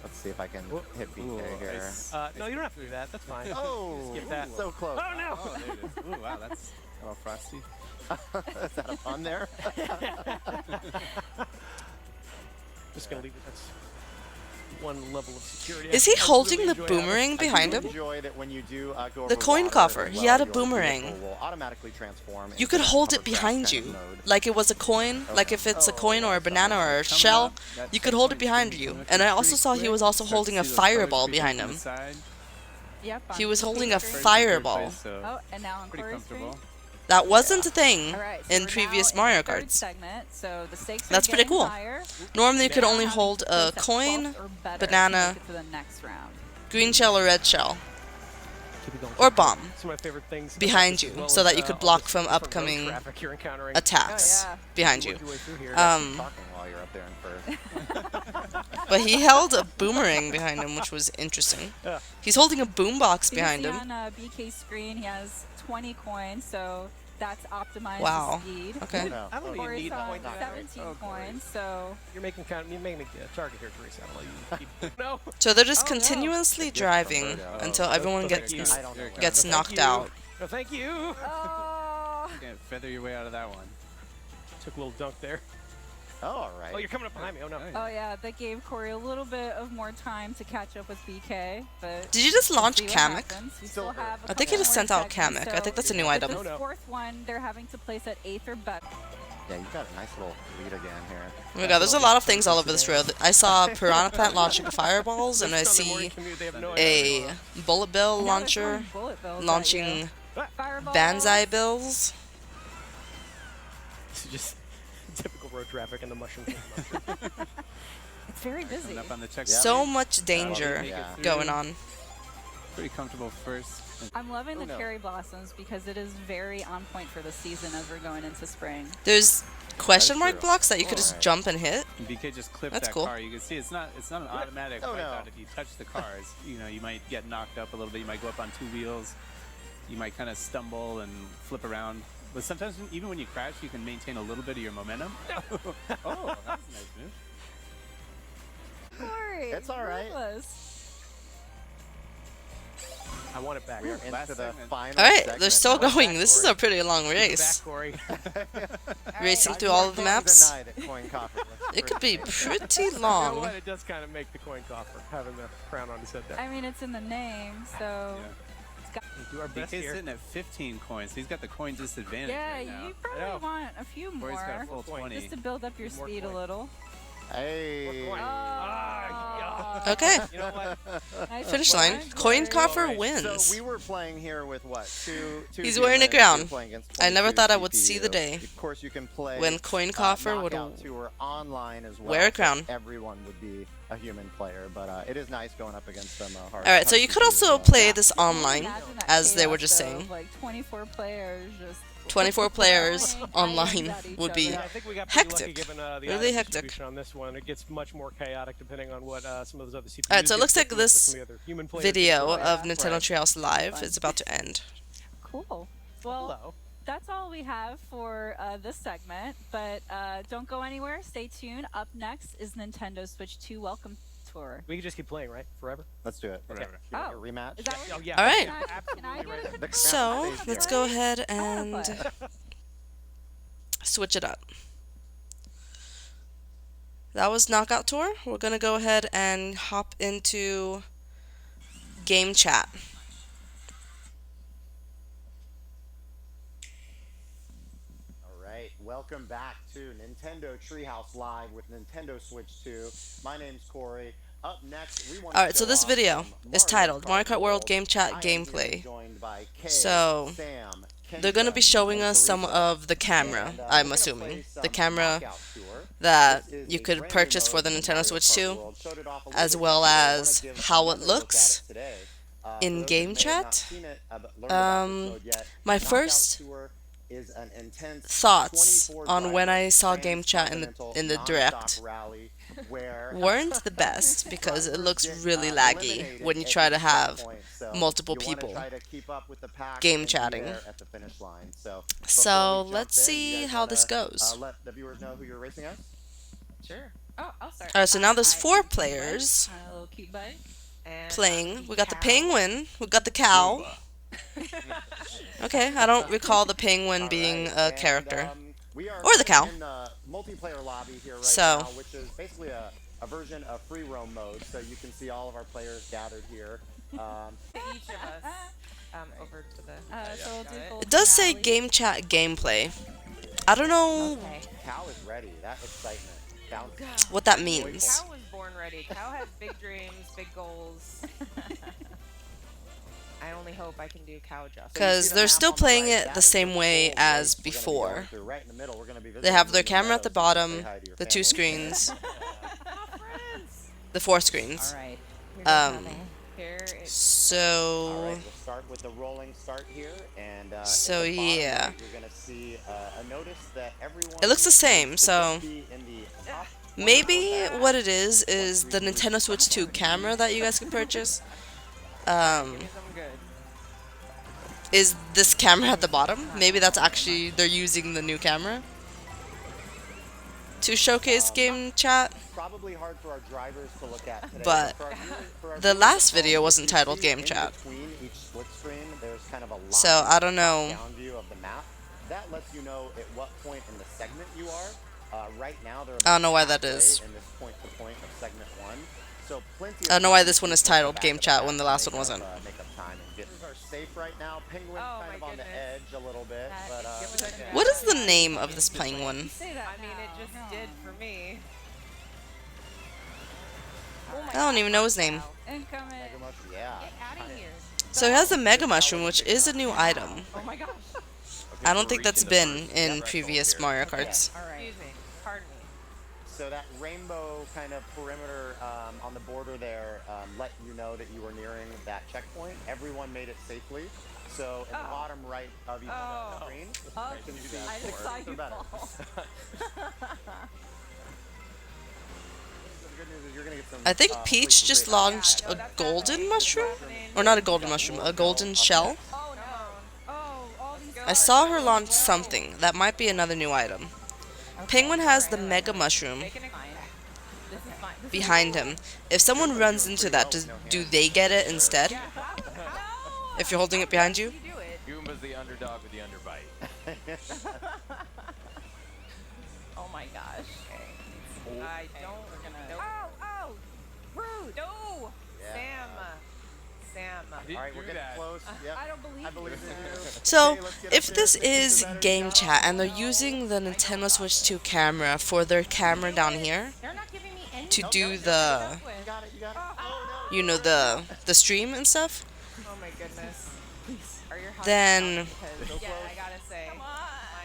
Let's see if I can hit BK Ooh, here. nice. No, you don't have to do that. That's fine. Oh, Skip that. so close. Oh no! Oh, there it is. Ooh, wow, that's a little frosty. Is that a pun there? Just gonna leave it. That's one level of security. Is he I really holding the enjoy having. boomerang I behind do him? enjoy that when you do go The over coin water coffer, as he well, had a your boomerang. vehicle will automatically transform You into could that hold it hovercraft behind kind you, of mode. like it was a coin. Like if it's a coin or a banana or a Coming shell, up, that you could hold it checkpoint's behind gonna be you. coming up And I here also pretty saw he quick. was also Start to holding a see those colors fireball creeping behind from the him. side. Yep. He on was the holding big a screen. First and third fireball. place, so Oh, and now on pretty Corey's screen. comfortable. That wasn't a thing All right, so in we're previous now in Mario the third Karts. segment, so the stakes are That's pretty getting cool. higher. Normally you could Now only having hold to a place at coin, 12th or better to banana, make it to the next round. green shell or red shell, Keep it going, or keep it going. bomb Some of my favorite things about behind this, you, as well so as, that you could all block this from different road upcoming traffic you're encountering. attacks Oh, yeah. behind Work you. your way through here. Talking while you're up there in first. But he held a boomerang behind him, which was interesting. Yeah. He's holding a boombox So you behind see him. on BK's screen, he has 20 coins, so that's optimized Wow. the speed. Okay. Oh, no. I don't even Corey's need on point that. 17 coins, so You're making a target here, Teresa. I'll let you keep. No. So they're just Oh, no. continuously driving until everyone Thank gets you. I don't know. gets Thank knocked you. out. No, thank you. oh, You can't feather your way out of that one. Took a little dunk there. Oh, all right. Oh, you're coming up behind me. Oh no. oh yeah, that gave Corey a little bit of more time to catch up with BK, but Did you just we'll launch see what Kamek? happens. We Still- still have a I think he couple just more sent out segments, Kamek. I think that's a new with item. this No, no. fourth one, they're having to place at 8th or better. Yeah, you got a nice little lead again here. Oh my god, there's a lot of things all over this road. I saw Piranha Plant launching fireballs, and I Just on the see morning commute, they have no idea. a bullet bill Now they're launcher throwing bullet bills at you. launching Fireballs. banzai bills. It's just typical road traffic in the mushroom. It's very busy. Coming up on the checkpoint. So much danger Make it Yeah. through. going on. Pretty comfortable first. I'm loving the no. cherry blossoms because it is very on point for the season as we're going into spring. There's question mark true. blocks that you could just Alright. jump and hit. And BK just clipped That's that cool. car. You can see it's not an automatic Oh, wipeout no. if you touch the cars. You know, you might get knocked up a little bit. You might go up on two wheels. You might kind of stumble and flip around. But sometimes even when you crash, you can maintain a little bit of your momentum. Oh, that was a nice move. Corey, It's all right. ruthless. I want it back. We're Last into the segment. final Alright, segment. they're still Back, going. This is Corey. a pretty long Back, race. Corey. Racing Alright. through all of the maps. Denied at Coin Coffer. It could be pretty You know long. what? It does kind of make the coin coffer having the crown on his head there. I mean, it's in the name, so Yeah. We do our best BK's here. sitting at 15 coins. He's got the coin disadvantage yeah, right now. you probably know. want a few Corey's got a more full 20. just to build up your Need more speed a coin. little. Hey. Coin. Ah, Okay, You know what? Nice finish work, line. Coin Corey. coffer Alright, wins. So we were playing here with what? Two He's wearing a humans. crown. You're playing against I never 22 thought I would see the CPU. day Of course, you can play when Coin Coffer would Knockout Tour online as well. wear a so crown. everyone would be a human player, but it is nice going up against some hard. Alright, so hard you could CPU also as well. play this Can you online, imagine that as they were chaos, just though, saying. of, like 24 players just 24 players throwing online items at each would be other. I think we got pretty lucky hectic. given the Really item hectic. distribution on this one. It gets much more chaotic depending on what some of those other CPUs. Alright, so it get looks like mixed with this some of the other human players video get. of Yeah. Nintendo Right. Treehouse Live Fine. is about to end. Cool. Well, Hello. that's all we have for this segment, but don't go anywhere. Stay tuned. Up next is Nintendo Switch 2 Welcome Tour. We can just keep playing, right? Forever? Let's do it. Whatever. You want Oh. a rematch? Is that what Oh, yeah. Alright. Can I Absolutely get right. a So, Thank you. let's go ahead I and wanna play. switch it up. That was Knockout Tour. We're gonna go ahead and hop into game chat. All right, welcome back to Nintendo Treehouse Live with Nintendo Switch 2. My name's Corey. Up next, we want to Alright, so show this off video some is titled Mario Kart World Game Chat I am here Gameplay. joined by Kay, So, Sam, They're gonna be Kendra, showing and us some Teresa. of the camera, And, we're I'm gonna assuming. play some The camera Knockout Tour. that This is you a could brand new purchase for mode the in Nintendo Mario Switch Kart 2, World. Showed it off a as little bit well yesterday. I wanna as give how another it look at looks today. in For those game that may have not chat. seen it, but learned about this mode yet, My Knockout first Tour is an intense thoughts 24 on when I driver saw game chat in the transcontinental direct nonstop rally where weren't the best because it looks drivers really get, laggy eliminated when you at try to each have checkpoint. So multiple you wanna people try to keep up with the pack game and be chatting. there at the finish line. So So before we let's jump in, see you guys how this wanna, goes. let the viewers know who you're racing as. Sure. Oh, I'll start. Alright, so now there's I 4 am Cute players Bud, a little cute bud. And playing. We got the cow. penguin, we got the cow. Okay, I don't recall the penguin All being right, a and, character. we are Or the cow. in the multiplayer lobby here right So. now, which is basically a a version of free roam mode, so you can see all of our players gathered here. Each of us over to the. So we'll do Got it. gold It does say finale. game chat gameplay. I don't know Okay. Cal is ready. That excitement. Cal, what that means. Cow was born ready. Cow has big dreams, big goals. I only hope I can do cow justice. Because they're still playing it the same way as before. Right in the middle, we're gonna be They have their visiting camera at the Nintendo, so you can bottom, say hi to your the two family. screens, Friends. the four screens. All right. Here All is right, So, we'll start with the rolling start here, and at So, the bottom yeah. right, you're gonna see a notice that everyone. it looks the same, should so just be in the top maybe what it is the Nintendo Switch 2 camera that you guys can purchase. some good. Is this camera at the bottom? Maybe that's actually, they're using the new camera to showcase game chat. Probably hard for our drivers to look at today, But for our the viewers last at home, video was if you entitled see Game in Chat. Between each split screen, there's kind of a line, So, I don't know. top-down view of the map. That lets you know at what point in the segment you are. Right now, they're I don't know why about that is. halfway in this point-to-point of segment 1. So plenty of I don't know why time this one is to go titled back Game to Chat back when the to last make one wasn't. Make up time and get are safe right now. Penguin's Oh, kind of my on the goodness. edge a little bit, but Give it a second. What is the name of this penguin? Say that I mean, it now. just Come did on. for me. I don't even know his name. Incoming. Mega Mushroom, yeah. Get out of here. So he has the Mega Mushroom, which is a new item. Oh my gosh. I don't think that's been in previous Mario Karts. All right. Excuse me. Pardon me. So that rainbow kind of perimeter on the border there let you know that you were nearing that checkpoint. Everyone made it safely. So in the bottom right of each screen, you can see I just saw you better. fall. The good news is you're gonna get some, I think really Peach just great launched a golden mushroom? Or not a golden mushroom, a golden shell? Oh no. Oh, all these. I saw her launch something. That might be another new item. Penguin has the Mega Mushroom Making it fine. This is fine. This behind him. If someone runs into that, do they get it instead? If you're holding it behind you? is, you do it. Goomba's the underdog with the underbite. Oh my gosh. I don't. We're gonna. Nope. Oh, rude. No. Sam. Didn't All right, we're do getting that. close. Yep. I don't believe I believe you. in you. So, Okay, let's get if up this there. Let's is get better Game job. Chat and they're using the Nintendo Switch 2 camera for their camera down here They're not giving me any. to do the, You got it. You got it. Oh you know, the stream and stuff, Oh my goodness. Are your then yeah, I gotta say. Come on.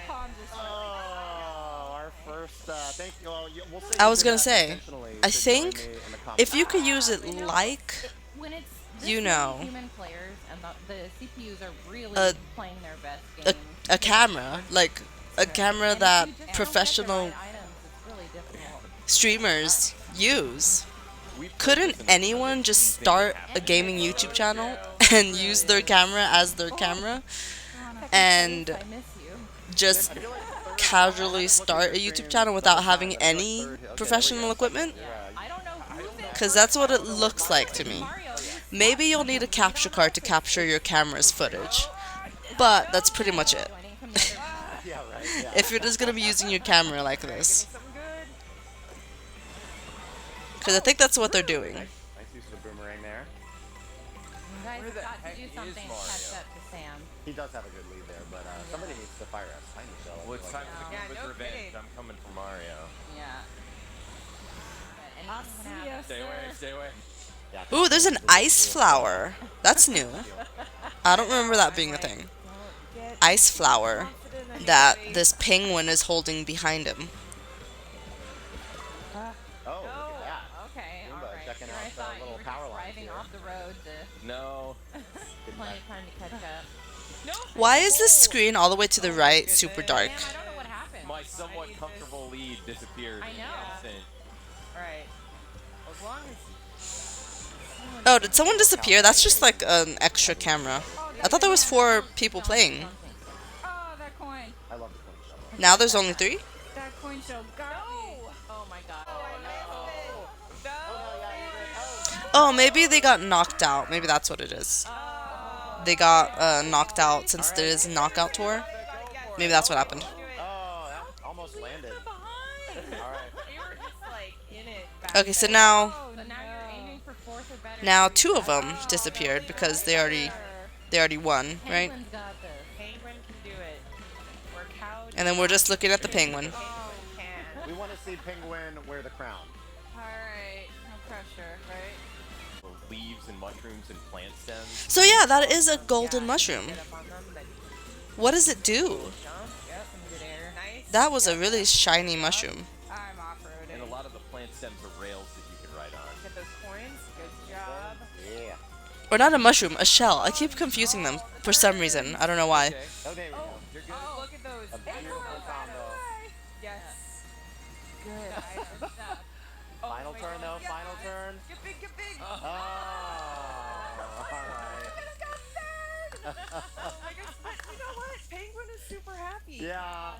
Palm just. no. Oh, our first. Thank you. Well, we'll say I you was did gonna that say, intentionally I to join think me in the if you comments. could use it like When it's You this know. many human players and the CPUs are really A- playing their best a, game. a camera, like a camera And if that you just don't get the professional right items, it's really difficult. streamers use. We've put Couldn't this in anyone the just thing start that a gaming YouTube channel and use their camera as their camera and I miss you. just casually start a YouTube channel without having any professional equipment? I don't know who's in Because that's what it looks like to me. Maybe you'll need a capture card to capture your camera's footage, but that's pretty much it. joining from the other Yeah, right. Yeah. If you're just gonna be using your camera like this, Something good. because I think that's what they're doing. Nice use of the boomerang there. You guys Where the got to heck do is something to Mario? catch up to Sam. He does have a good lead there, but somebody needs to fire us. I need to. Well, it's time for the Yeah, Goomba's no revenge. kidding. I'm coming for Mario. Yeah. But anything can happen. Yes, Stay away, sir. stay away. Ooh, there's an ice flower. That's new. I don't remember that being a thing. Get Ice flower confident in that your this penguin is holding behind him. Oh, look at that. Okay, Goomba alright. checking Here out I the thought you little were power just lines driving here. off the road to No. plenty of time to catch up. No. Why is this screen all the way to the right super dark? Sam, I don't know what happened. My somewhat comfortable lead disappeared. I in know. an instant. Right. As long as. Oh, did someone disappear? That's just like an extra camera. I thought there was 4 people playing. Oh, that coin. I love the coin shell. Now there's only 3? That coin shell got me. Oh my god. Oh, maybe they got knocked out. Maybe that's what it is. They got knocked out since there is a knockout tour. Maybe that's what happened. Oh, that almost landed. All right. were just like in it. Back Okay, so then. now Oh, But now you're aiming for fourth or better. now so two you of them gotta- disappeared because Sure. they already won, right? Penguin's got this. Penguin can do it. Or cow. And then we're just looking at the penguin. Penguin can. We want to see Penguin wear the crown. Alright, no pressure, right? Leaves and mushrooms and plant stems. So yeah, that is a golden mushroom. Get up on them, but What does it do? jump. Yep. Some good air. Nice. That was a really shiny mushroom. I'm off-roading. And a lot of the plant stems are rails that you can ride on. Get those coins. Good job. Yeah. Or not a mushroom, a shell. I keep confusing them for some reason. I don't know why. Okay. Oh, there we go. You're good. Oh, look at those. A beautiful combo. Yes. Good. Final turn though. Final turn. Get big, get big. Oh, all right. I guess, but you know what? Penguin is super happy. Yeah.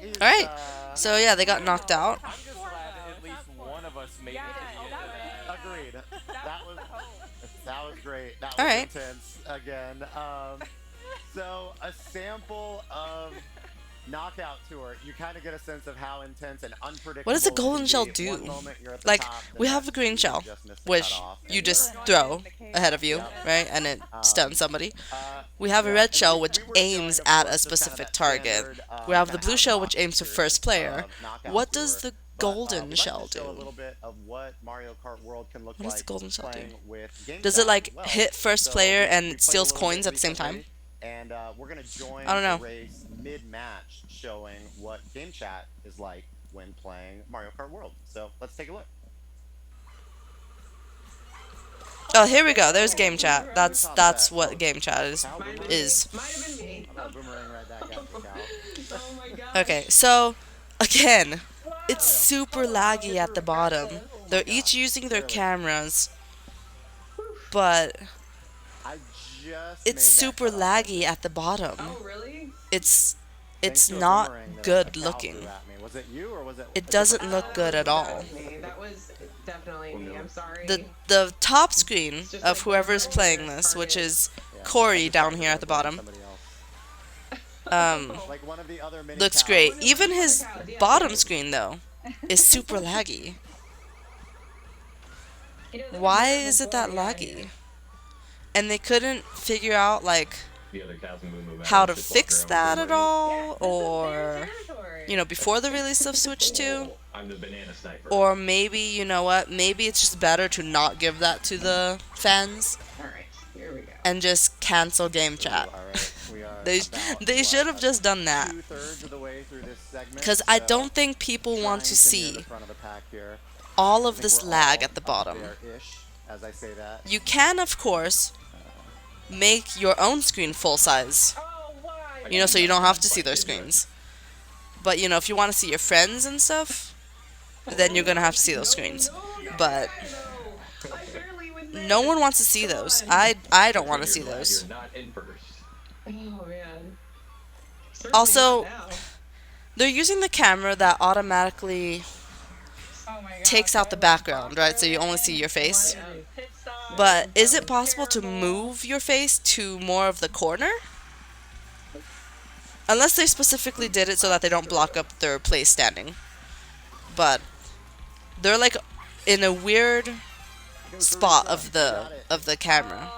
he's, All right. So yeah, they got knocked out. I'm just glad at least one of us made it to the end of that. Agreed. That was great. That was All right. intense. Again. So a sample of Knockout Tour, you kind of get a sense of how intense and unpredictable. What does a it golden can shell be. do? One moment you're at the Like, top, the we have next a green you shell, just missed the which cutoff, you and just you're- throw ahead of you, right? And it stuns somebody. We have a yeah, red and shell, we which were showing, aims of at course, a just kind of specific that target. standard, We have the kinda blue shell, out-box which aims for series first player. of Knockout What does Tour. the But, golden we'd like shell to show a do? little bit of what Mario Kart World can look What does like the golden shell do? playing with game Does chat it like as well. hit first So player we and played a steals little bit coins at the same time? recently, and we're gonna join I don't know. the race mid-match, showing what game chat is like when playing Mario Kart World. So let's take a look. Oh, here we go. There's game chat. That's what game chat is. Might have been me. Oh, boomerang right back at you, Cal. Oh my gosh. Okay, so again, it's super laggy at the bottom. They're each using their cameras, but I just it's made that super cutoff. laggy at the bottom. Oh, really? It's Thanks to a not boomerang that good Cal looking. threw at me. Was it you or was it? It doesn't look good at all. That was me. That was definitely me. I'm sorry. The top screen of whoever's playing this, which is Corey down here at the bottom, Somebody else. Like one of the other mini looks cows. great. Even his bottom screen though is super laggy. Why is it that laggy? And they couldn't figure out like how to fix that at all, or before the release of Switch 2, I'm the banana sniper. or maybe you know what? Maybe it's just better to not give that to the fans Alright, here we go. and just cancel game chat. All right, we are They about, they should have just done that. 2/3 of the way through this segment. Because I so don't think people want to trying near see the front of the pack here. all I of think this we're lag all at the up bottom. there-ish, as I say that. You can, of course, make your own screen full size, Oh, why? so you don't have to see their screens. But, if you want to see your friends and stuff, then you're going to have to see those screens. But No. I barely was there. no one wants to see those. I don't want to see those. You're not in first. Oh, man. Certainly Also, not now. they're using the camera that automatically Oh my God. takes out the background, right? So you only see your face. But is it possible to move your face to more of the corner? Unless they specifically did it so that they don't block up their place standing. But they're like in a weird spot of the camera.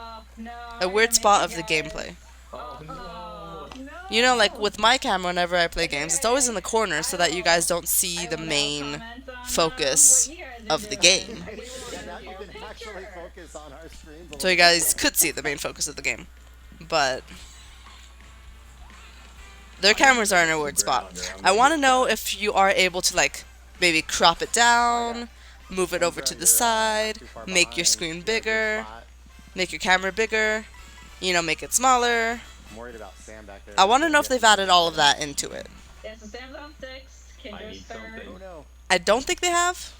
A weird spot of the gameplay. Oh no. Like with my camera whenever I play games, it's always in the corner so that you guys don't see the main focus of the game. Yeah, now you can actually focus on our screens a So you guys could see the main focus of the game. But their cameras are in a weird spot. I want to know if you are able to maybe crop it down, move it over to the side, make your screen bigger, make your camera bigger, make it smaller. I'm worried about Sam back there. I want to know if they've added all of that into it. Yeah, so Sam's on 6. I Kinder's need third. something. Oh no, I don't think they have.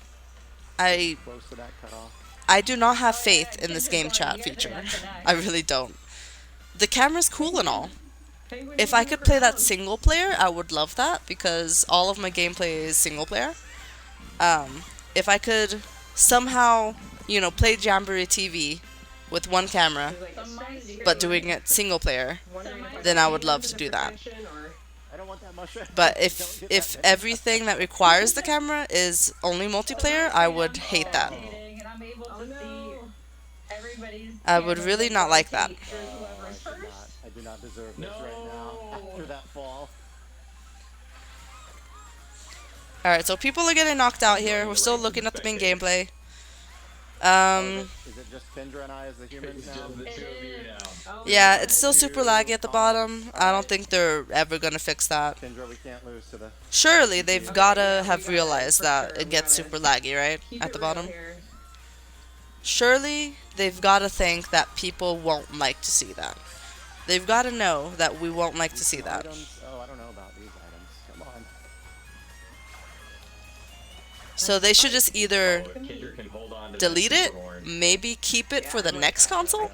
I close to that cutoff. I do not have faith in this game chat feature. I really don't. The camera's cool and all. If I could play that single player, I would love that because all of my gameplay is single player. If I could somehow, play Jamboree TV with one camera, but doing it single player, then I would love to do that. I don't want that But if everything that requires the camera is only multiplayer, I would hate that. And I'm able to see everybody's I would really not like that. through whoever's first. I do not deserve this right now after that fall. Alright, so people are getting knocked out here. We're still looking at the main gameplay. Is it just Kendra and I as the humans now? Yeah, it's still super laggy at the bottom. I don't think they're ever gonna fix that. Kendra, we can't lose to the... Surely they've gotta have realized that it gets super laggy, right? At the bottom. Surely they've gotta think that people won't like to see that. They've gotta know that we won't like to see that. Oh, I don't know about these items. Come on. So they should just either delete it, maybe keep it for the next console,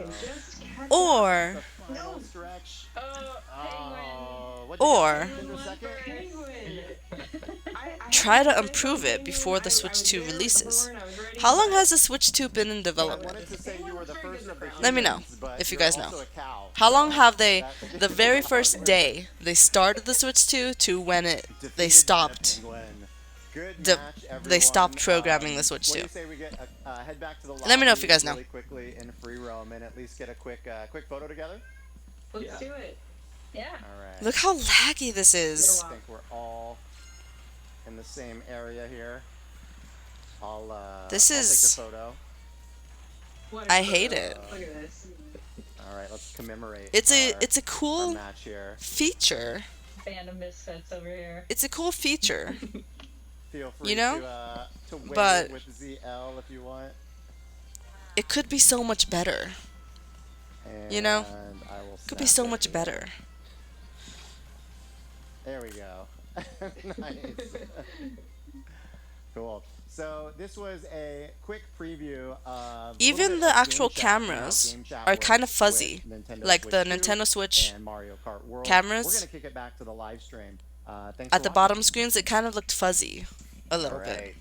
or try to improve it before the Switch 2 releases. How long has the Switch 2 been in development? Let me know, if you guys know. How long have they, the very first day they started the Switch 2 to when they stopped programming the Switch 2? Let me know if you guys know. Really quickly in free roam and at least get a quick photo together. Let's do it. Yeah. All right. Look how laggy this is. I think we're all in the same area here. I'll This I'll is- take the photo. I hate it. Look at this. All right, let's commemorate. It's a our cool match here. feature. Band of misfits over here. It's a cool feature. Feel free You know? to wave But- with ZL if you want. It could be so much better. You know? And I will Could be snap so it. much better. There we go. Nice. Cool. So this was a quick preview of Even the actual cameras are kind of fuzzy, like the Nintendo Switch and Mario Kart World. cameras. We're gonna kick it back to the live stream. Thanks At for the watching. bottom screens, it kind of looked fuzzy a little bit. Alright.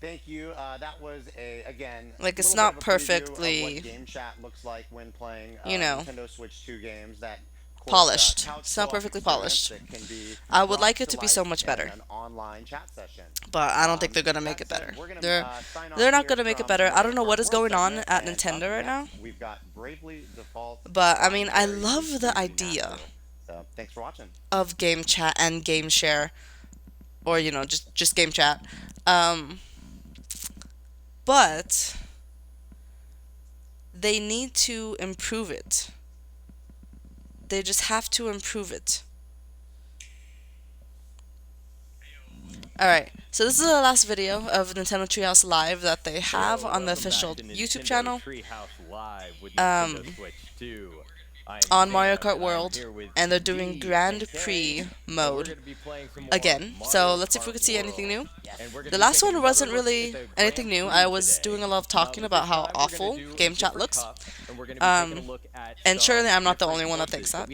Thank you. That was again. Like, it's little not bit of a preview of perfectly, what game chat looks like when playing you know, Nintendo Switch 2 games. That of course, polished. couch It's not co-op perfectly experience polished. that can be I would brought like it to be so life much in better. An online chat session. But I don't think they're gonna make That it said, better. we're gonna, They're sign off not here gonna make it from better. I don't know the what is World going on segment, at and Nintendo up right now. next, We've got Bravely Default. But I mean, I Binary love the Easy idea Master. So thanks for watching. of game chat and game share, or you know, just game chat. But they need to improve it. They just have to improve it. Alright, so this is the last video of Nintendo Treehouse Live that they have on the official YouTube channel. On Mario Kart World, and they're doing Grand Prix mode again. So let's see if we can see anything new. The last one wasn't really anything new. I was doing a lot of talking about how awful game chat looks. And surely I'm not the only one that thinks that.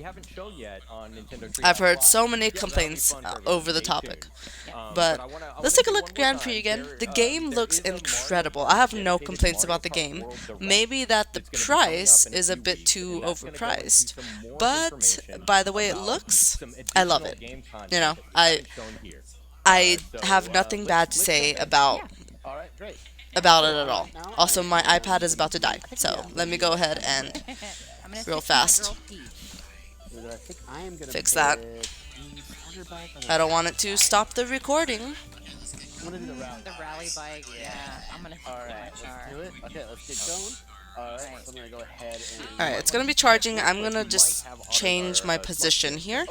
I've heard so many complaints over the topic. But let's take a look at Grand Prix again. The game looks incredible. I have no complaints about the game. Maybe that the price is a bit too overpriced. But by the way it looks, I love it. You know, I have nothing bad to say about it at all. Also, my iPad is about to die, so let me go ahead and real fast fix that. I don't want it to stop the recording. The rally bike, yeah. I'm gonna Do it. Okay, let's get going. Alright, so I'm gonna go ahead and... Alright, it's gonna be charging. I'm gonna just change my position here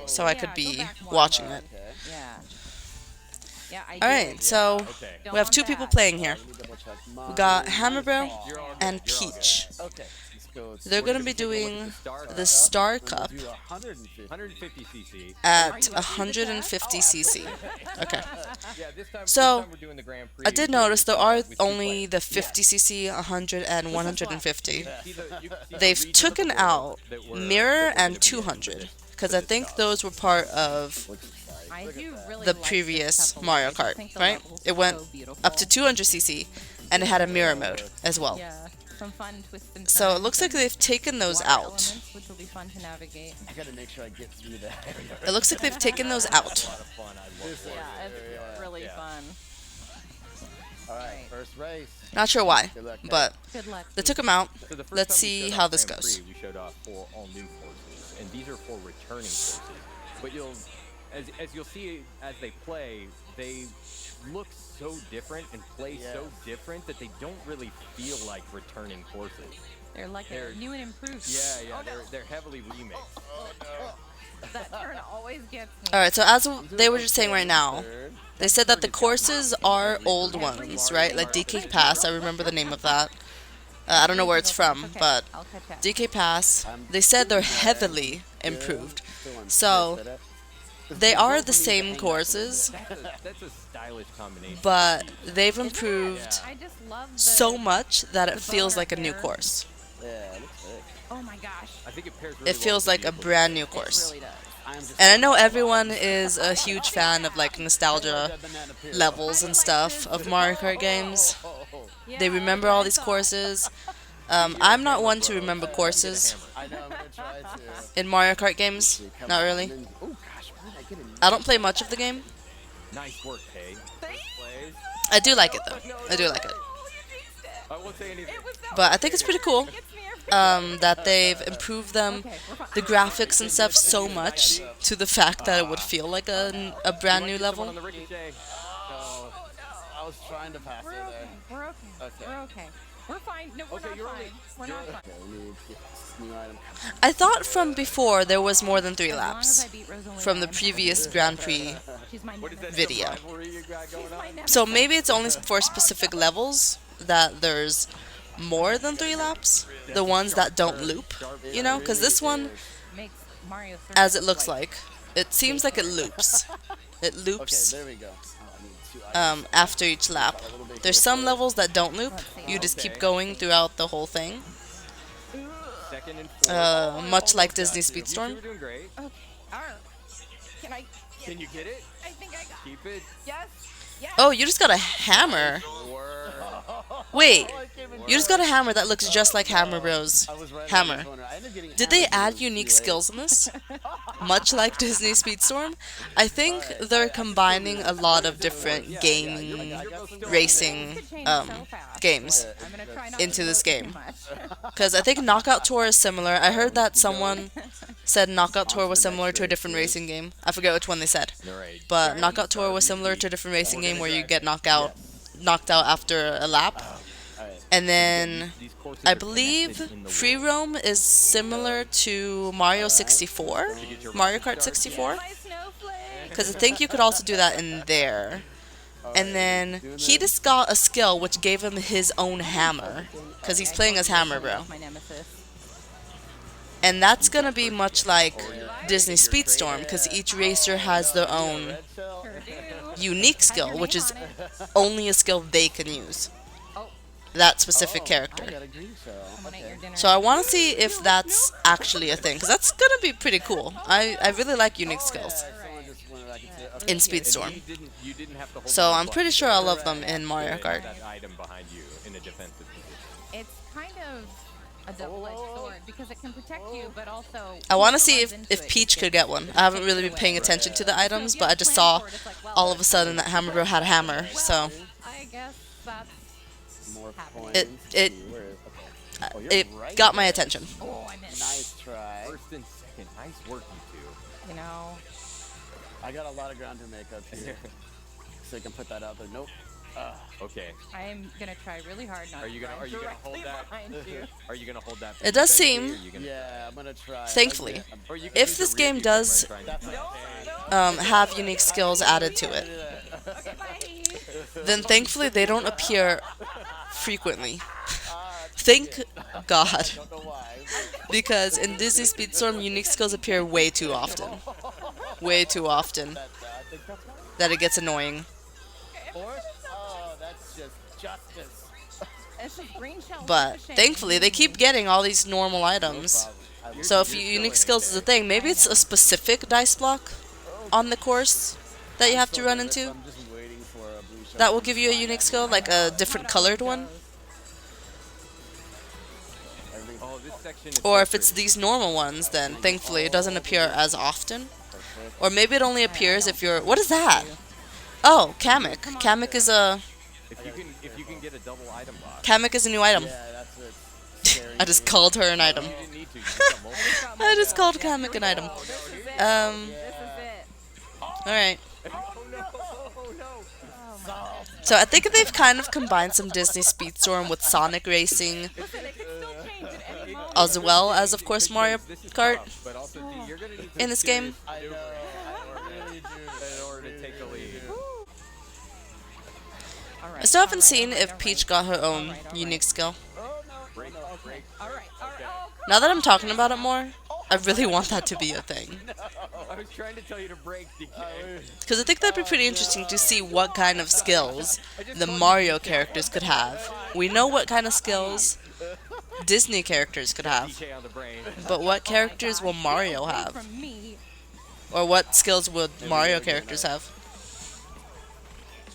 so I could be watching it. Yeah, Alright, so we have two people playing here. We got Hammerbro and Peach. Okay. They're gonna be doing the Star Cup 150cc. at 150cc. Okay. So I did notice there are only the 50cc, 100, and 150. They've taken out Mirror and 200 because I think those were part of the previous Mario Kart, right? It went up to 200cc and it had a mirror mode as well. some fun twists and turns. So it looks like and they've taken those water out. elements, which will be fun to navigate. I gotta make sure I get through that area. It looks like they've taken those out. Yeah, it's really fun. All right, first race. Not sure why, Good luck, but Good luck. they took them out. So the first Let's time we see showed how off this Grand goes. Prix, we showed off 4 all new courses, and these are 4 returning courses. But as you'll see as they play, they look so different and play so different that they don't really feel like returning courses. They're like They're- new and improved. Yeah, they're heavily remakes. That turn always gets me. Alright, so as they were just saying right now, they said that the courses are old ones, right? Like DK Pass, I remember the name of that. I don't know where it's from, but I'll catch up. DK Pass, they said they're heavily improved. So, they are the same courses, That's a stylish combination. but they've improved I just love the, so much that it the feels boner like a new hair. course. Yeah, it looks good. Oh my gosh. I think it pairs really It feels well like with a the brand new It course. really does. And I know everyone is a huge fan of like nostalgia levels and stuff of Mario Kart games. They remember all these courses. I'm not one to remember courses I know, I'm gonna try to. in Mario Kart games. Not really. Oh gosh, why did I get a I don't play much of the game. Nice work, Kay. Plays. I do like it though. I do like it. I won't say anything. But I think it's pretty cool that they've improved them, the graphics and stuff so much to the fact that it would feel like a brand new level. On the ricochet. No. I was trying to pass We're it okay. there. We're okay. Okay. We're okay. We're fine. No, we're not you're fine. only- We're not fine. Okay, we need to get this new item. I thought from before there was more than 3 As long as laps I beat Rosalie, from the I'm previous Grand Prix. She's my What is that nemesis. Video. rivalry you got going on? My nemesis. So maybe it's only for specific levels that there's more than 3 laps. The ones that don't loop, you know, because this one, Makes Mario as it looks like, it seems like it loops. It Okay, loops there we go. Oh, I need 2 items. after each lap. There's some levels that don't loop. You just keep going throughout the whole thing, Second and 4. much like Disney You two Speedstorm. are doing great. Okay. Alright. Can I? Can you get it? I think I got. Keep it. Yes. Yes. Oh, you just got a hammer. Wait, you just got a hammer that looks just like Hammer Bros. I was right around Hammer. the corner. I ended up getting Did they hammered add because unique it was too late. skills in this? Much like Disney Speedstorm? I think they're combining a lot of different gaming, racing Could change so fast. games I'm gonna try not into to this vote too game. much. Because I think Knockout Tour is similar. I heard that someone said Knockout Tour was similar to a different racing game. I forget which one they said. All right. But Knockout Tour was similar to a different racing game where you get knocked out after a lap. And then These courses I are believe connected in the Free world. Roam is similar to Mario 64, Mario Kart 64, My snowflake. because I think you could also do that in there. And then he just got a skill which gave him his own hammer, because he's playing as Hammer Bro. My nemesis. And that's gonna be much like Disney Speedstorm, because each racer has their own Sure do. unique skill, which is only a skill they can use. That specific I character. got a green shell. I'm gonna eat your dinner. So I want to see if that's actually a thing, because that's gonna be pretty cool. I really like unique skills Someone just wanted I could say, okay. in Speedstorm. You didn't have to hold So down the I'm pretty button sure to I'll love them in Mario Kart. that item behind you in a defensive position. It's kind of a double-edged sword because it can protect you, but also. I want to once see it if, runs into if it, Peach it could gets get one. I haven't really been taken paying away. attention to the items, So if but you I just plan saw for it, it's like, well, all of a sudden that Hammer Bro had a hammer. So I guess that's. More happening. points. It Where is- okay. Oh, you're it right got my there. attention. Oh, I missed. Nice try. First and second, nice work, you two. You know. I got a lot of ground to make up here. So you can put that out there. Nope. Okay. I'm gonna try really hard not Are you to gonna run hold directly that? behind you. Are you gonna hold that? It does defensively, seem- or you gonna- Yeah, I'm gonna try. Thankfully. Or you can If use this the game rear view does camera and try and- have unique skills added to it, Okay, bye. then thankfully they don't appear frequently. Thank God. Don't know why. Because in Disney Speedstorm, unique skills appear way too often. Way too often. I think that's right. That it gets annoying. Oh, that's just justice. It's a green shell. But ricochet. thankfully, they keep getting all these normal items. So if unique skills is a thing, maybe it's a specific dice block on the course that you have to run into I'm just waiting for a blue shell. that will give you a unique skill, like a different colored one. Oh, this section is Or so if it's pretty. these normal ones, then thankfully it doesn't appear as often. Or maybe it only appears if you're... What is that? Oh, Kamek. Kamek is a... If you can get a double item box. Kamek is a new item. Yeah, that's what's scaring I just me. called her an item. You didn't need to. You just got multiple. I just called Kamek an item. This is it. This is it. Alright. Oh no! So I think they've kind of combined some Disney Speedstorm with Sonic Racing, Listen, it could still change at any moment. as well as, of course, Mario This is Kart tough, but also, D, you're gonna need in this game. I know. I really do. in order to take the lead. I still haven't seen if Peach got her own unique skill. Break, break. All right. Oh, Now that I'm talking about it more, I really want that to be a thing. I was trying to tell you to break, DK. Because I think that'd be pretty interesting to see what kind of skills the Mario characters could have. We know what kind of skills Disney characters could have, DK on the brain. but what characters will Mario have? from me. Or what skills would Mario characters have?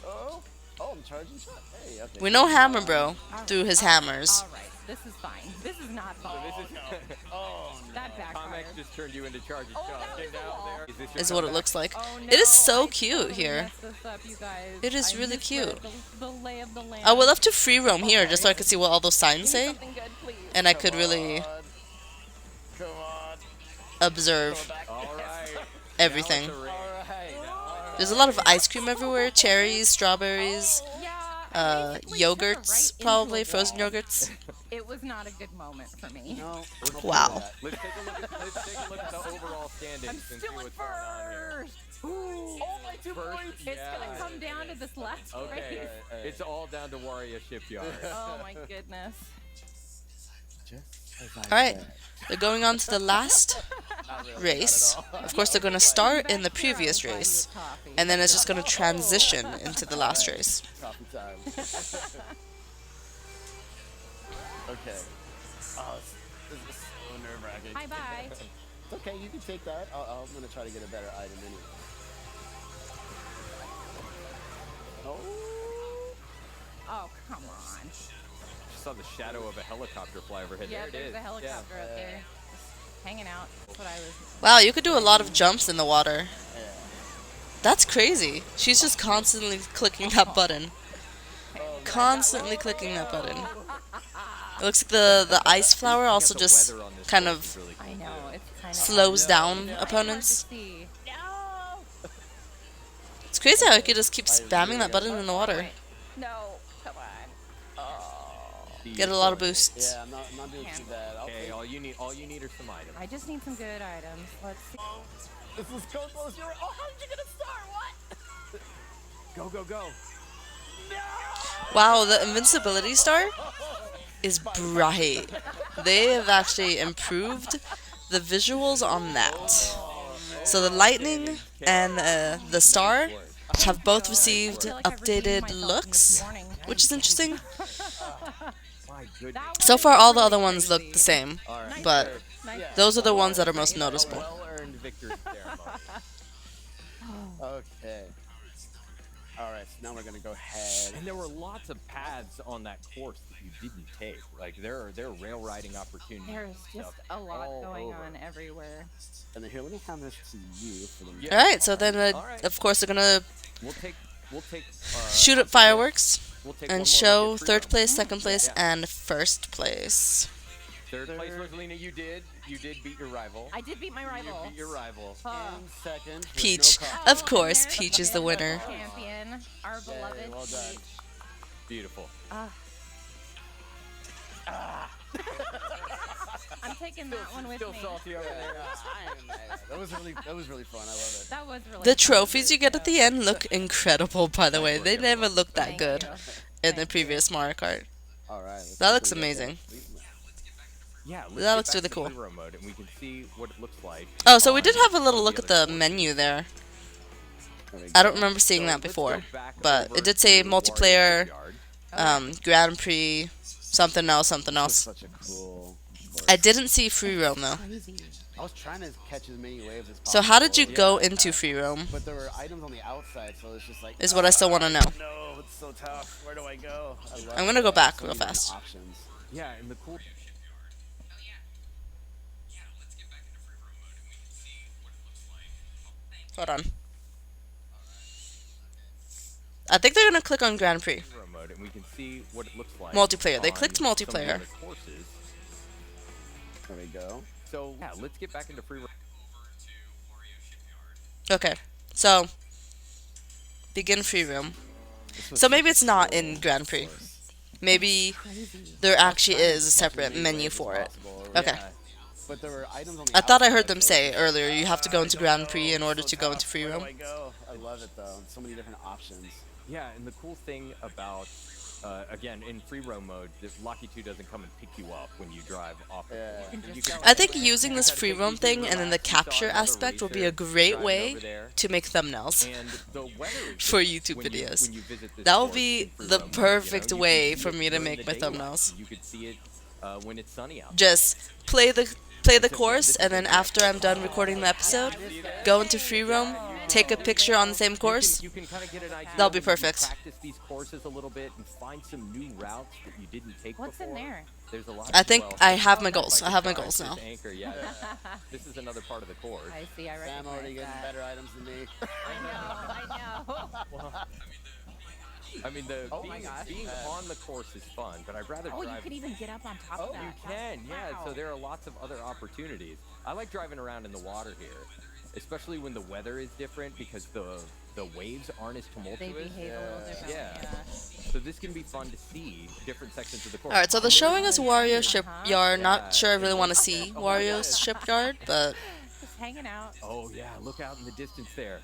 Oh, I'm charging shot. Hey, okay. We know Hammer Bro through his hammers. All right. This is fine. This is not fine. That backfired. Comex just turned you into charging Oh, shot. that was Get a down wall. there. Is this your Is what it comeback? looks like. Oh, It is no, so I cute totally here. messed this up, you guys. It is I really misread cute. The lay of the land. I would love to free roam here just so I could see what all those signs say, Something good, please. and I could really Come on. observe All right. everything. Now it's a race. There's a lot of ice cream everywhere, cherries, strawberries, Yeah, I basically took a yogurts, right into probably a frozen wall. yogurts. It was not a good moment for me. No. Wow. Let's take a look at the overall standings I'm and see still in what's going on here. first. Ooh. Oh, my 2 First, points. It's yeah. gonna come down to this last Okay, race. it's all down to Wario Shipyard. Oh my goodness. Alright, they're going on to the last race. Of course, they're going to start in the previous race, and then it's just going to transition into the last race. Coffee time. Okay. Oh, this is so nerve-wracking. Bye bye. It's okay, you can take that. I'm gonna try to get a better item anyway. Oh. Oh come on. Just saw the shadow of a helicopter fly overhead. Yeah, There it there's is. a helicopter up there, just hanging out. That's what I was. Wow, you could do a lot of jumps in the water. That's crazy. She's just constantly clicking that button. Constantly clicking that button. It looks like the ice flower also The just weather on this kind course is of really cool. I know it's kind of slows down hard opponents. to see. No. It's crazy how you could just keep spamming that button in the water. No. Come on. Oh. Get a lot of boosts. Yeah, I'm not doing too bad. Okay, all you need are some items. I just need some good items. Let's see. This is so close. Oh, how did you get a star? What? Go, go, go. Wow, the invincibility star is bright. They have actually improved the visuals on that. So the lightning and the star have both received updated looks, which is interesting. My goodness. So far, all the other ones look the same, All right. but those are the ones that are most noticeable. Well-earned victory ceremony. Okay. All right. So now we're gonna go ahead. And there were lots of paths on that course that you didn't take. Like there are rail riding opportunities. There's just a lot all going over. on everywhere. And then here, let me hand this to you for the. Yeah. Alright, so then, Alright. of course, they're gonna We'll take. shoot up fireworks We'll take one and more show look at free third roam. place, second place, Yeah. and first place. Third place, Rosalina. You did beat your rival. I did beat my rival. You beat your rival. And second. with Peach. No Of course, there's Peach is the the winner. Champion, our beloved well done. Peach. Beautiful. I'm taking that one with Still me. salty over there. That was really fun. I love it. That was really The fun. trophies you get at the end look incredible, by the way. They never looked that Thank good you. in the Thank previous Mario Kart. All right. let's That looks quickly get amazing. Yeah, let's That get looks back really to cool. free roam mode and we can see what it looks like. Oh, so we did on have a little the look at other the courses. menu there. There we I go. don't remember seeing So that let's go before, back but over it did say to Wario multiplayer, Shipyard. Grand Prix, something else, something This is else. such a cool. course. I didn't see free roam though. I was trying to catch as many waves as possible. So how did you go into free roam? But there were items on the outside, so it's just like. Is what I still want to know. No, it's so tough. Where do I go? I'm gonna go back So real many fast. Options. Yeah, and the cool. Hold on. I think they're gonna click on Grand Prix. Hero mode, and we can see what it looks like. Multiplayer. They on clicked some of the multiplayer. other courses. There we go. So yeah, let's get back into free. Okay, so begin free roam. So maybe it's not in Grand Prix. Maybe there actually is a separate menu for it. Okay. Yeah. But there were items on the I thought I heard outside, them so say it's- earlier you have to go into Grand Prix in order to go into free Where do roam. I go? I love it though. So many different options. Yeah, and the cool thing about again in free roam mode, this Lucky 2 doesn't come and pick you up when you drive off. Yeah. You can I think using this free roam thing and then the capture aspect will be a great way to make thumbnails And the weather is for different YouTube when videos. when you visit this That will course be in free the roam mode, perfect you can way see for it me to during make the my daylight. thumbnails. You could see it when it's sunny out. Just play the course, and then after I'm done recording the episode, go into free roam, take a picture on the same course. You can kind of get an idea. That'll be when you perfect. Practice these courses a little bit and find some new routes that you didn't take What's in before. there? There's a lot. I think well, I have my like goals. the I have my car, goals this now. Anchor, yeah. This is another part of the course. I see. I recognize Sam already getting that. better items than me. I know. I mean, the Oh my gosh. being on the course is fun, but I'd rather Oh, you drive. can even get up on top of that. You can, yeah. Wow. So there are lots of other opportunities. I like driving around in the water here, especially when the weather is different because the waves aren't as They tumultuous. behave a little differently. Yeah. So this can be fun to see different sections of the course. Alright, so they're showing us Wario Shipyard. Yeah. Not sure I really want to see Wario's Shipyard, but Just hanging out. Oh yeah, look out in the distance there.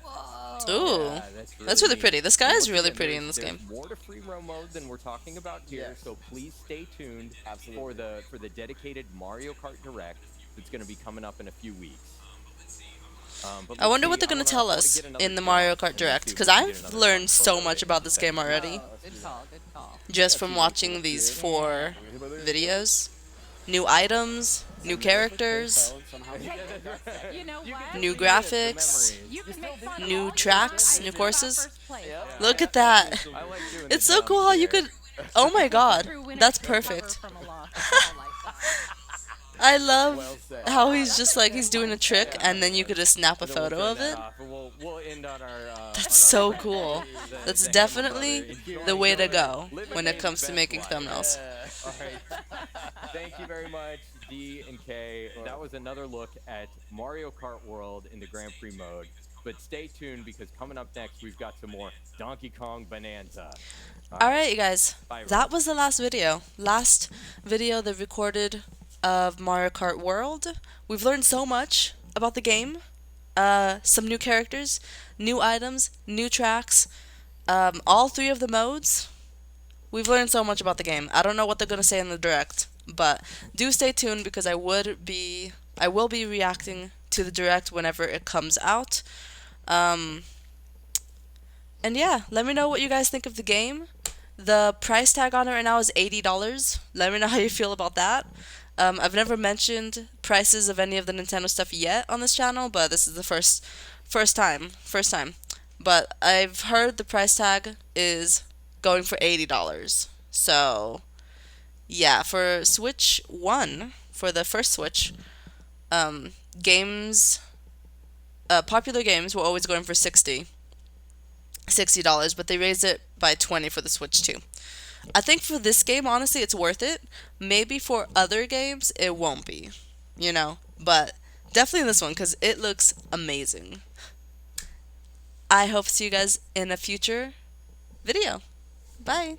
ooh, Yeah, that's really neat. pretty. This guy And is once really again, pretty in there's- this game. There's more to free roam mode than we're talking about here, Yes. so please stay tuned for the dedicated Mario Kart Direct that's going to be coming up in a few weeks. But I wonder let's what they're see, gonna I tell wanna us get another in the shot Mario and Kart then Direct, see if because we can get I've another learned fun so photo much in about this the game back. already, Good call. Good call. just from watching these 4 videos. New items, new characters, You know what? new graphics, You can make fun of new all tracks, I new still got courses. first place. Look at that. I like doing It's the so cool jumps how you here. could. Oh my god, True winners that's take cover perfect. from aloft. That's all I like that. I love Well said. how he's just like he's doing a trick and then you could just snap a And then we'll photo turn of that it. off, and We'll end on our. That's so cool. That's definitely the way to go when it comes to making thumbnails. All right. Thank you very much, D and K. That was another look at Mario Kart World in the Grand Prix mode. But stay tuned because coming up next, we've got some more Donkey Kong Bonanza. Alright, you guys. Bye, That was the last video. Last video they recorded of Mario Kart World. We've learned so much about the game. Some new characters, new items, new tracks, all 3 of the modes. We've learned so much about the game. I don't know what they're gonna say in the direct, but do stay tuned because I will be reacting to the direct whenever it comes out. And yeah, let me know what you guys think of the game. The price tag on it right now is $80. Let me know how you feel about that. I've never mentioned prices of any of the Nintendo stuff yet on this channel, but this is the first time. But I've heard the price tag is going for $80. So yeah, for Switch 1, for the first Switch, games, popular games were always going for $60, but they raised it by $20 for the Switch 2. I think for this game, honestly, it's worth it. Maybe for other games, it won't be, but definitely this one because it looks amazing. I hope to see you guys in a future video. Bye.